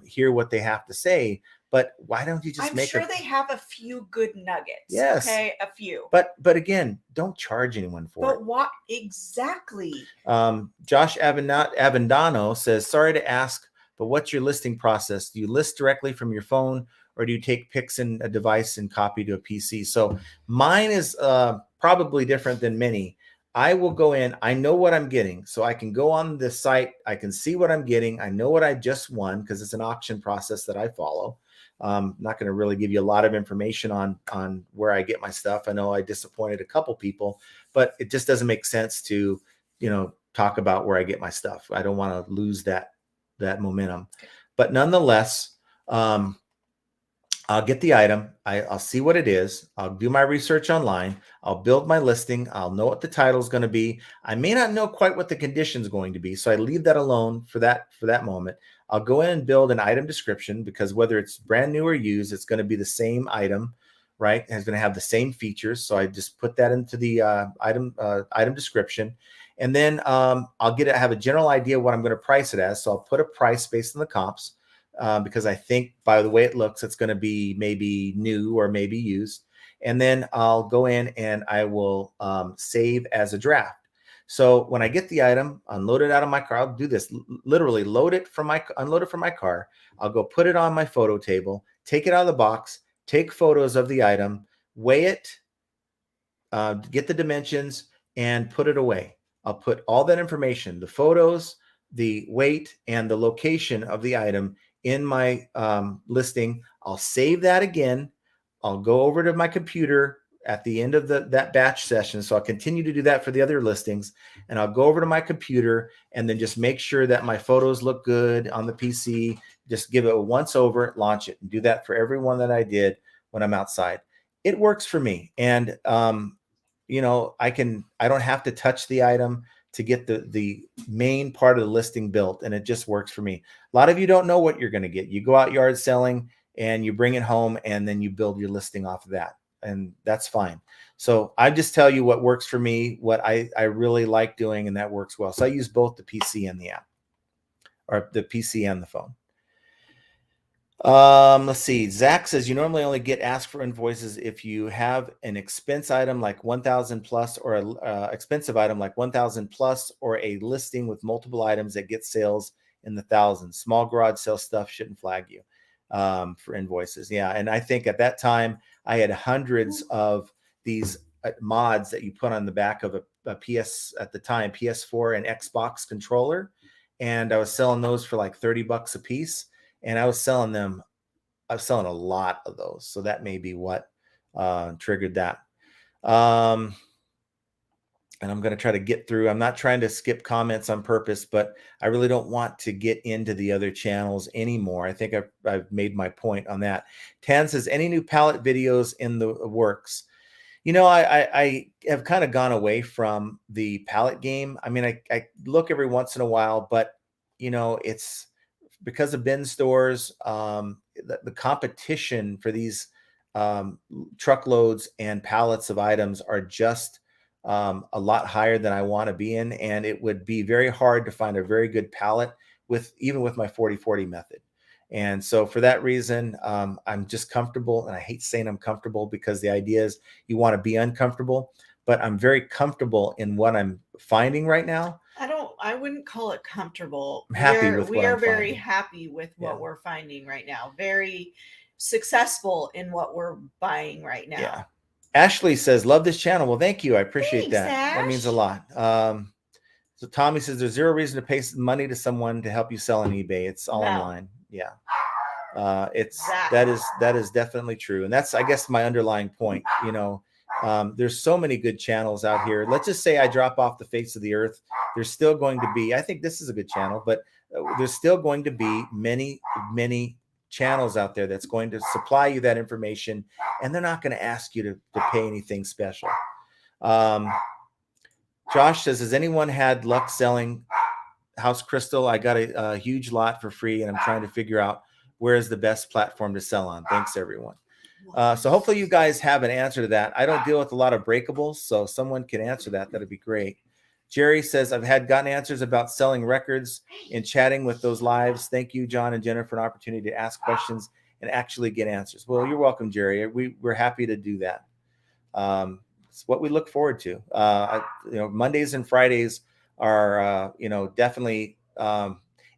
hear what they have to say. But why don't you just
I'm sure they have a few good nuggets.
Yes.
Okay, a few.
But again, don't charge anyone for it.
But what exactly?
Josh Avendano says, sorry to ask, but what's your listing process? Do you list directly from your phone, or do you take pics in a device and copy to a PC? So mine is probably different than many. I will go in, I know what I'm getting. So I can go on the site, I can see what I'm getting. I know what I just won because it's an auction process that I follow. Not going to really give you a lot of information on where I get my stuff. I know I disappointed a couple people, but it just doesn't make sense to, talk about where I get my stuff. I don't want to lose that momentum. But nonetheless, I'll get the item. I'll see what it is. I'll do my research online. I'll build my listing. I'll know what the title is going to be. I may not know quite what the condition is going to be, so I leave that alone for that moment. I'll go in and build an item description, because whether it's brand new or used, it's going to be the same item, right? And it's going to have the same features. So I just put that into the item description. And then I'll have a general idea what I'm going to price it as. So I'll put a price based on the comps. Because I think by the way it looks, it's going to be maybe new or maybe used. And then I'll go in and I will save as a draft. So when I get the item, unload it out of my car, I'll do this, literally unload it from my car. I'll go put it on my photo table, take it out of the box, take photos of the item, weigh it, get the dimensions, and put it away. I'll put all that information, the photos, the weight, and the location of the item in my listing. I'll save that again. I'll go over to my computer at the end of that batch session. So I'll continue to do that for the other listings, and I'll go over to my computer and then just make sure that my photos look good on the PC. Just give it a once over, launch it, and do that for every one that I did when I'm outside. It works for me. And, you know, I don't have to touch the item to get the main part of the listing built, and it just works for me. A lot of you don't know what you're going to get. You go out yard selling and you bring it home, and then you build your listing off of that, and that's fine. So I just tell you what works for me, what I really like doing, and that works well. So I use both the PC and the app, or the PC and the phone. Let's see. Zach says you normally only get asked for invoices if you have an expense item like 1,000 plus, or a expensive item like 1,000 plus, or a listing with multiple items that get sales in the thousands. Small garage sale stuff shouldn't flag you for invoices. Yeah, and I think at that time I had hundreds of these mods that you put on the back of a PS, at the time, PS4 and Xbox controller, and I was selling those for like $30 a piece. And I was selling a lot of those. So that may be what triggered that. And I'm going to try to get through. I'm not trying to skip comments on purpose, but I really don't want to get into the other channels anymore. I think I've made my point on that. Tan says, any new palette videos in the works? You know, I have kind of gone away from the palette game. I mean, I look every once in a while, but, you know, it's because of bin stores, the competition for these truckloads and pallets of items are just a lot higher than I want to be in. And it would be very hard to find a very good pallet even with my 40-40 method. And so for that reason, I'm just comfortable. And I hate saying I'm comfortable, because the idea is you want to be uncomfortable, but I'm very comfortable in what I'm finding right now.
I wouldn't call it comfortable.
I'm happy with
we
what
are
I'm
very
finding.
happy with what
Yeah.
we're finding right now. Very successful in what we're buying right now.
Yeah. Ashley says, love this channel. Well, thank you. I appreciate
Thanks,
that. That means a
Ash.
lot. So Tommy says, there's zero reason to pay money to someone to help you sell on eBay. It's all online. Yeah. That is definitely true. And that's, I guess, my underlying point. You know, there's so many good channels out here. Let's just say I drop off the face of the earth. There's still going to be, I think this is a good channel, but there's still going to be many, many channels out there that's going to supply you that information, and they're not going to ask you to pay anything special. Josh says, has anyone had luck selling house crystal? I got a huge lot for free, and I'm trying to figure out where is the best platform to sell on. Thanks, everyone. So hopefully you guys have an answer to that. I don't deal with a lot of breakables, so if someone can answer that, that'd be great. Jerry says, I've gotten answers about selling records and chatting with those lives. Thank you, John and Jennifer, for an opportunity to ask questions and actually get answers. Well, you're welcome, Jerry. We're happy to do that. It's what we look forward to. Mondays and Fridays are, definitely,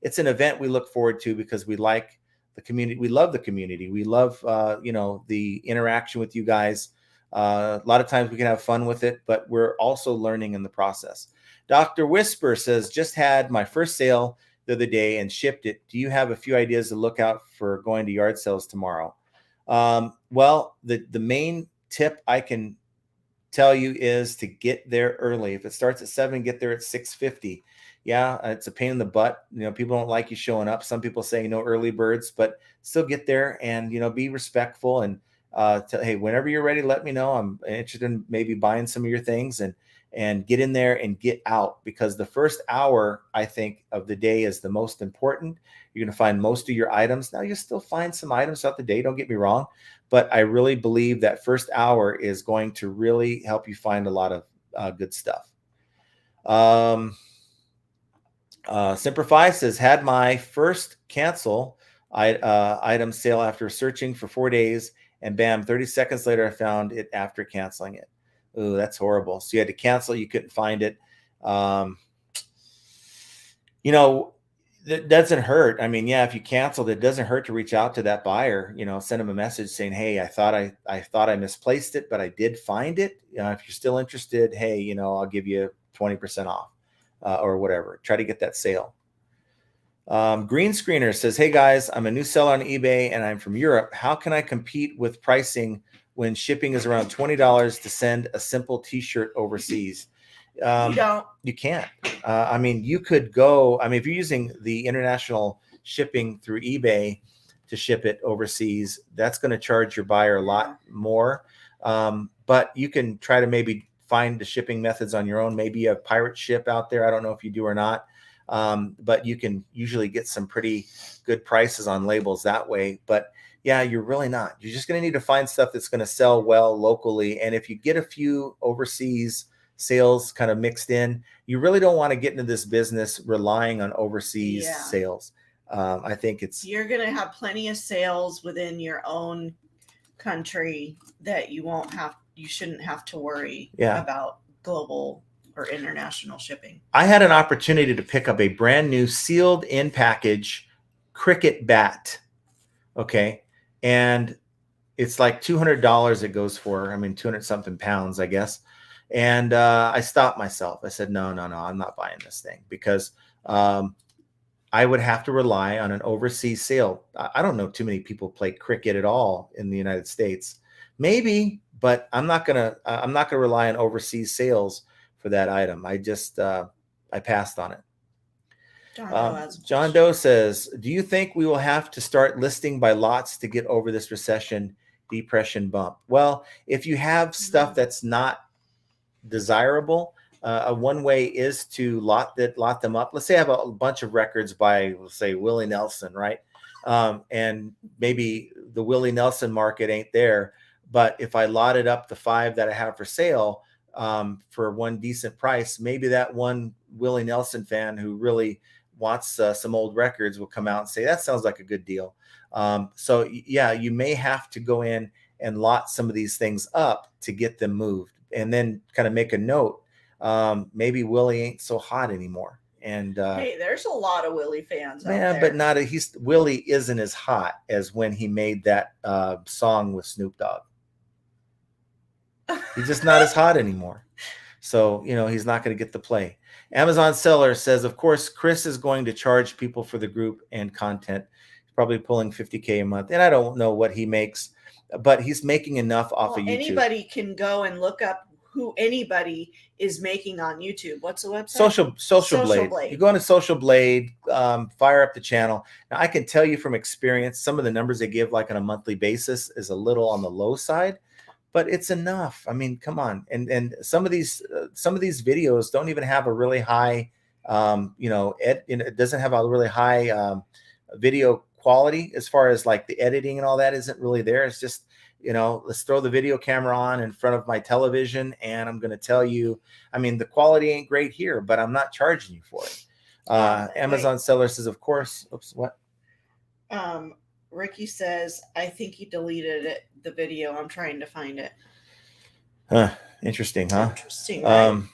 it's an event we look forward to, because we like the community. We love the community. We love, the interaction with you guys. A lot of times we can have fun with it, but we're also learning in the process. Dr. Whisper says, just had my first sale the other day and shipped it. Do you have a few ideas to look out for going to yard sales tomorrow? Well, the main tip I can tell you is to get there early. If it starts at 7, get there at 6:50. Yeah, it's a pain in the butt. People don't like you showing up. Some people say, early birds, but still get there and, be respectful, and hey, whenever you're ready, let me know. I'm interested in maybe buying some of your things, and get in there and get out, because the first hour, I think, of the day is the most important. You're going to find most of your items. Now, you'll still find some items throughout the day, don't get me wrong, but I really believe that first hour is going to really help you find a lot of good stuff. Simplify says, had my first cancel item sale after searching for 4 days, and bam, 30 seconds later, I found it after canceling it. Ooh, that's horrible. So you had to cancel. You couldn't find it. That doesn't hurt. I mean, yeah, if you canceled, it doesn't hurt to reach out to that buyer, send them a message saying, hey, I thought I misplaced it, but I did find it. If you're still interested, hey, I'll give you 20% off or whatever. Try to get that sale. Green Screener says, hey guys, I'm a new seller on eBay and I'm from Europe. How can I compete with pricing when shipping is around $20 to send a simple t-shirt overseas?
You don't.
You can't. I mean, you could go, I mean, if you're using the international shipping through eBay to ship it overseas, that's going to charge your buyer a lot more. But you can try to maybe find the shipping methods on your own. Maybe you have pirate ship out there. I don't know if you do or not. But you can usually get some pretty good prices on labels that way. But yeah, you're really not. You're just going to need to find stuff that's going to sell well locally. And if you get a few overseas sales kind of mixed in, you really don't want to get into this business relying on overseas sales. I think
you're going to have plenty of sales within your own country that you shouldn't have to worry about global or international shipping.
I had an opportunity to pick up a brand new sealed in package cricket bat. Okay. And it's like $200 it goes for. I mean, 200 something pounds, I guess. And I stopped myself. I said, no, I'm not buying this thing because I would have to rely on an overseas sale. I don't know too many people play cricket at all in the United States. Maybe, but I'm not gonna rely on overseas sales for that item. I just I passed on it. John Doe says, do you think we will have to start listing by lots to get over this recession depression bump? Well, if you have stuff that's not desirable, one way is to lot them up. Let's say I have a bunch of records by, let's say, Willie Nelson, right? And maybe the Willie Nelson market ain't there, but if I lotted up the 5 that I have for sale for one decent price, maybe that one Willie Nelson fan who really wants some old records will come out and say, that sounds like a good deal. So yeah, you may have to go in and lot some of these things up to get them moved, and then kind of make a note. Maybe Willie ain't so hot anymore. And
hey, there's a lot of Willie fans out there.
But Willie isn't as hot as when he made that song with Snoop Dogg. He's just not as hot anymore. So, he's not going to get the play. Amazon seller says, of course, Chris is going to charge people for the group and content. He's probably pulling $50K a month. And I don't know what he makes, but he's making enough off of YouTube.
Anybody can go and look up who anybody is making on YouTube. What's the website?
Social Blade. You go into Social Blade, fire up the channel. Now, I can tell you from experience, some of the numbers they give like on a monthly basis is a little on the low side, but it's enough. I mean, come on. And some of these videos don't even have a really high, it doesn't have a really high video quality as far as like the editing and all that isn't really there. It's just, let's throw the video camera on in front of my television, and I'm going to tell you, I mean, the quality ain't great here, but I'm not charging you for it. Amazon seller says, of course. Oops, what?
Ricky says, I think he deleted the video. I'm trying to find it.
Interesting, huh?
Interesting, right?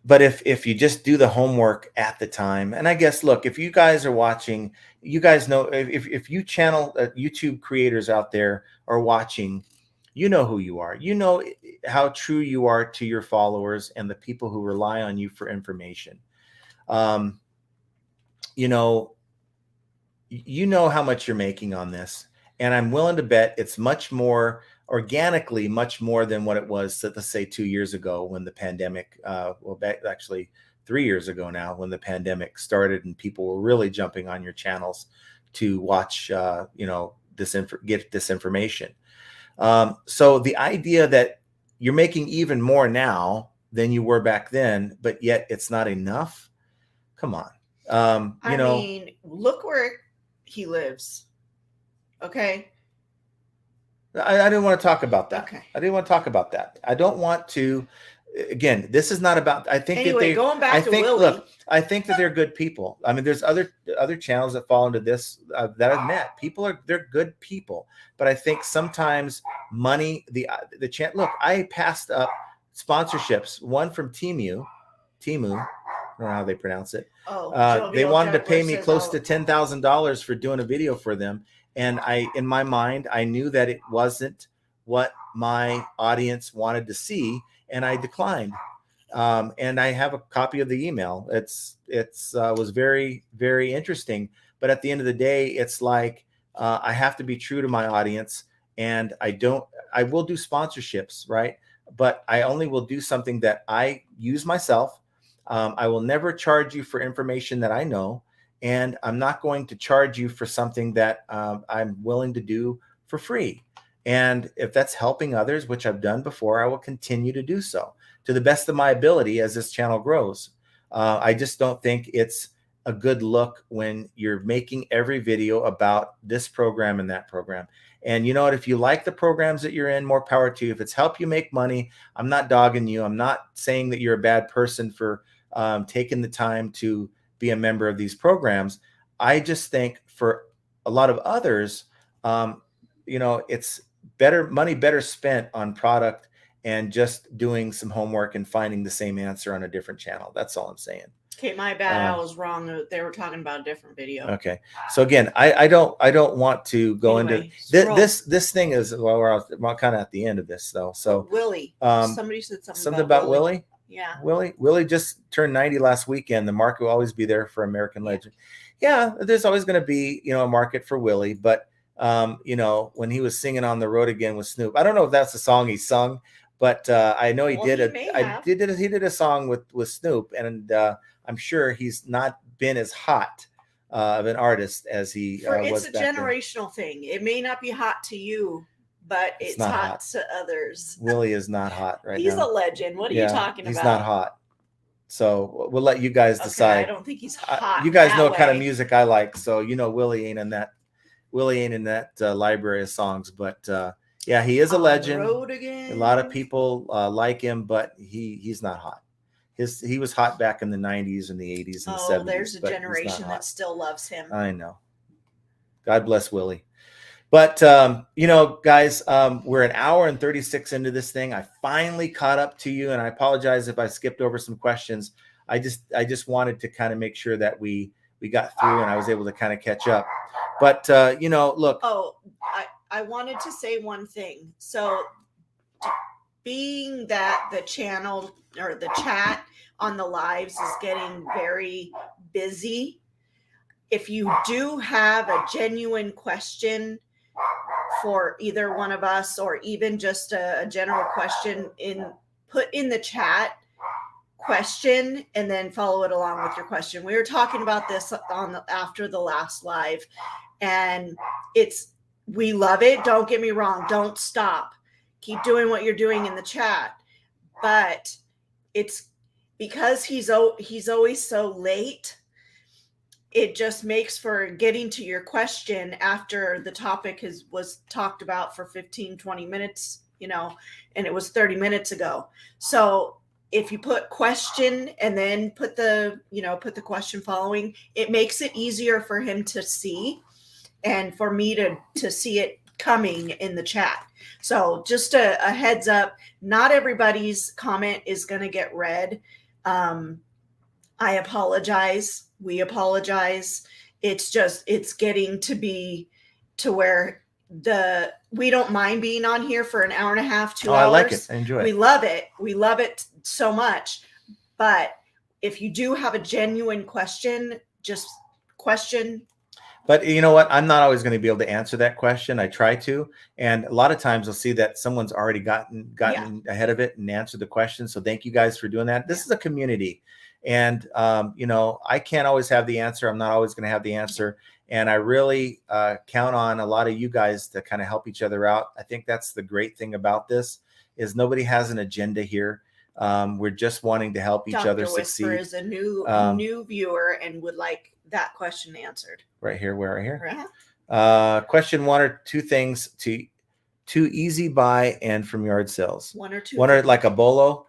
But if you just do the homework at the time, and I guess, look, if you guys are watching, you guys know, if you channel YouTube creators out there are watching, you know who you are. You know how true you are to your followers and the people who rely on you for information. You know how much you're making on this. And I'm willing to bet it's much more organically, much more than what it was, let's say 2 years ago when the pandemic, actually 3 years ago now, when the pandemic started and people were really jumping on your channels to watch, get this information. So the idea that you're making even more now than you were back then, but yet it's not enough. Come on. I
mean, look where he lives. Okay.
I didn't want to talk about that.
Okay.
I didn't want to talk about that. I don't want to. Again, this is not about. I think
going back to Willie.
Look, I think that they're good people. I mean, there's other channels that fall into this that I've met. They're good people, but I think sometimes money. Look, I passed up sponsorships. One from Temu. I don't know how they pronounce it. They wanted to pay me close to $10,000 for doing a video for them. And in my mind, I knew that it wasn't what my audience wanted to see, and I declined. And I have a copy of the email. It was very, very interesting. But at the end of the day, it's like I have to be true to my audience, and I will do sponsorships, right? But I only will do something that I use myself. I will never charge you for information that I know, and I'm not going to charge you for something that I'm willing to do for free. And if that's helping others, which I've done before, I will continue to do so to the best of my ability as this channel grows. I just don't think it's a good look when you're making every video about this program and that program. And you know what? If you like the programs that you're in, more power to you. If it's helped you make money, I'm not dogging you. I'm not saying that you're a bad person for taking the time to be a member of these programs. I just think for a lot of others, it's better spent on product and just doing some homework and finding the same answer on a different channel. That's all I'm saying.
Okay, my bad. I was wrong. They were talking about a different video.
Okay, so again, I don't want to go into this thing is we're kind of at the end of this though. So
Willie, somebody said something
about Willie.
Yeah,
Willie just turned 90 last weekend. The market will always be there for American Legend. Yeah, there's always going to be a market for Willie, but when he was singing On the Road Again with Snoop, I don't know if that's the song he sung, but I know he did a song with Snoop, and I'm sure he's not been as hot of an artist as he was.
It's a generational thing. It may not be hot to you, but it's hot to others.
Willie is not hot right now.
He's a legend. What are you talking about?
He's not hot. So we'll let you guys decide.
I don't think he's hot.
You guys know what kind of music I like, so Willie ain't in that library of songs. But yeah, he is a legend. A lot of people like him, but he's not hot. He was hot back in the 90s and the 80s and the 70s.
There's a generation that still loves him.
I know. God bless Willie. But guys, we're an hour and 36 into this thing. I finally caught up to you, and I apologize if I skipped over some questions. I just wanted to kind of make sure that we got through and I was able to kind of catch up. But look.
Oh, I wanted to say one thing. So being that the channel or the chat on the lives is getting very busy, if you do have a genuine question for either one of us, or even just a general question, put in the chat question and then follow it along with your question. We were talking about this after the last live, and we love it. Don't get me wrong. Don't stop. Keep doing what you're doing in the chat. But it's because he's always so late, it just makes for getting to your question after the topic was talked about for 15-20 minutes, and it was 30 minutes ago. So if you put question and then put the question following, it makes it easier for him to see and for me to see it coming in the chat. So just a heads up, not everybody's comment is going to get read. I apologize. We apologize. It's getting to be to where we don't mind being on here for an hour and a half, 2 hours.
I like it. I enjoy it.
We love it. We love it so much. But if you do have a genuine question, just question.
But you know what? I'm not always going to be able to answer that question. I try to. And a lot of times I'll see that someone's already gotten ahead of it and answered the question. So thank you guys for doing that. This is a community. And, I can't always have the answer. I'm not always going to have the answer. And I really count on a lot of you guys to kind of help each other out. I think that's the great thing about this is nobody has an agenda here. We're just wanting to help each other succeed.
Dr. Whisper is a new viewer and would like that question answered.
Right here, where right here. Question: one or two things to easy buy and from yard sales.
One
or like a bolo.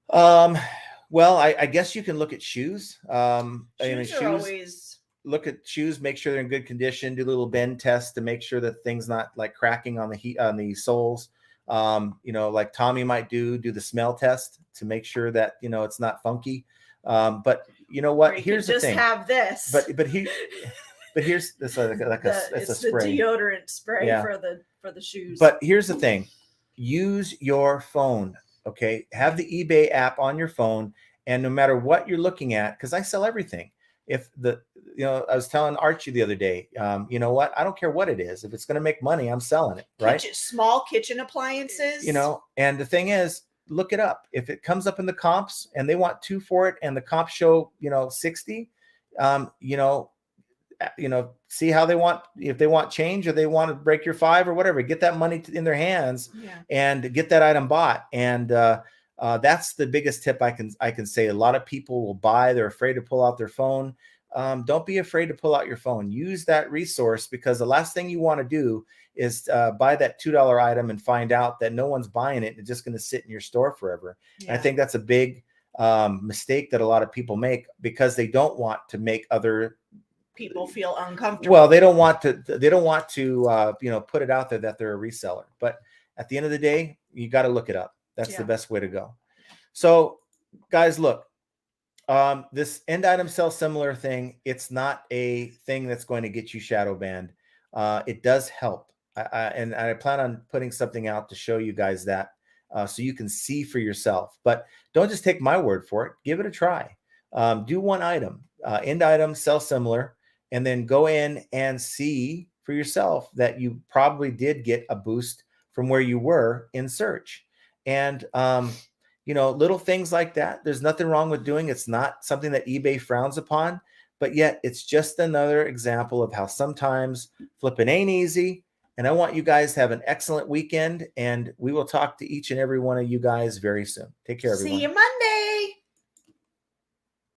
Well, I guess you can look at shoes.
Shoes are always.
Look at shoes, make sure they're in good condition. Do a little bend test to make sure that things not like cracking on the soles. Like Tommy might do the smell test to make sure that it's not funky. But you know what? Here's the thing.
Just have this.
But here's this it's a spray.
The deodorant spray for the shoes.
But here's the thing. Use your phone. Okay. Have the eBay app on your phone, and no matter what you're looking at, because I sell everything. if the, I was telling Archie the other day, you know what? I don't care what it is. If it's going to make money, I'm selling it. Right.
Small kitchen appliances.
And the thing is, look it up. If it comes up in the comps and they want 2 for it and the comps show, 60, see how they want, if they want change or they want to break your 5 or whatever, get that money in their hands and get that item bought. And that's the biggest tip I can say. A lot of people will buy, they're afraid to pull out their phone. Don't be afraid to pull out your phone. Use that resource, because the last thing you want to do is buy that $2 item and find out that no one's buying it and it's just going to sit in your store forever. And I think that's a big mistake that a lot of people make, because they don't want to make other
people feel uncomfortable.
Well, they don't want to put it out there that they're a reseller. But at the end of the day, you got to look it up. That's the best way to go. So guys, look, this end item sell similar thing, it's not a thing that's going to get you shadow banned. It does help. And I plan on putting something out to show you guys that, so you can see for yourself. But don't just take my word for it. Give it a try. Do one item, end item, sell similar, and then go in and see for yourself that you probably did get a boost from where you were in search. And, little things like that, there's nothing wrong with doing. It's not something that eBay frowns upon, but yet it's just another example of how sometimes flipping ain't easy. And I want you guys to have an excellent weekend, and we will talk to each and every one of you guys very soon. Take care, everyone.
See you Monday.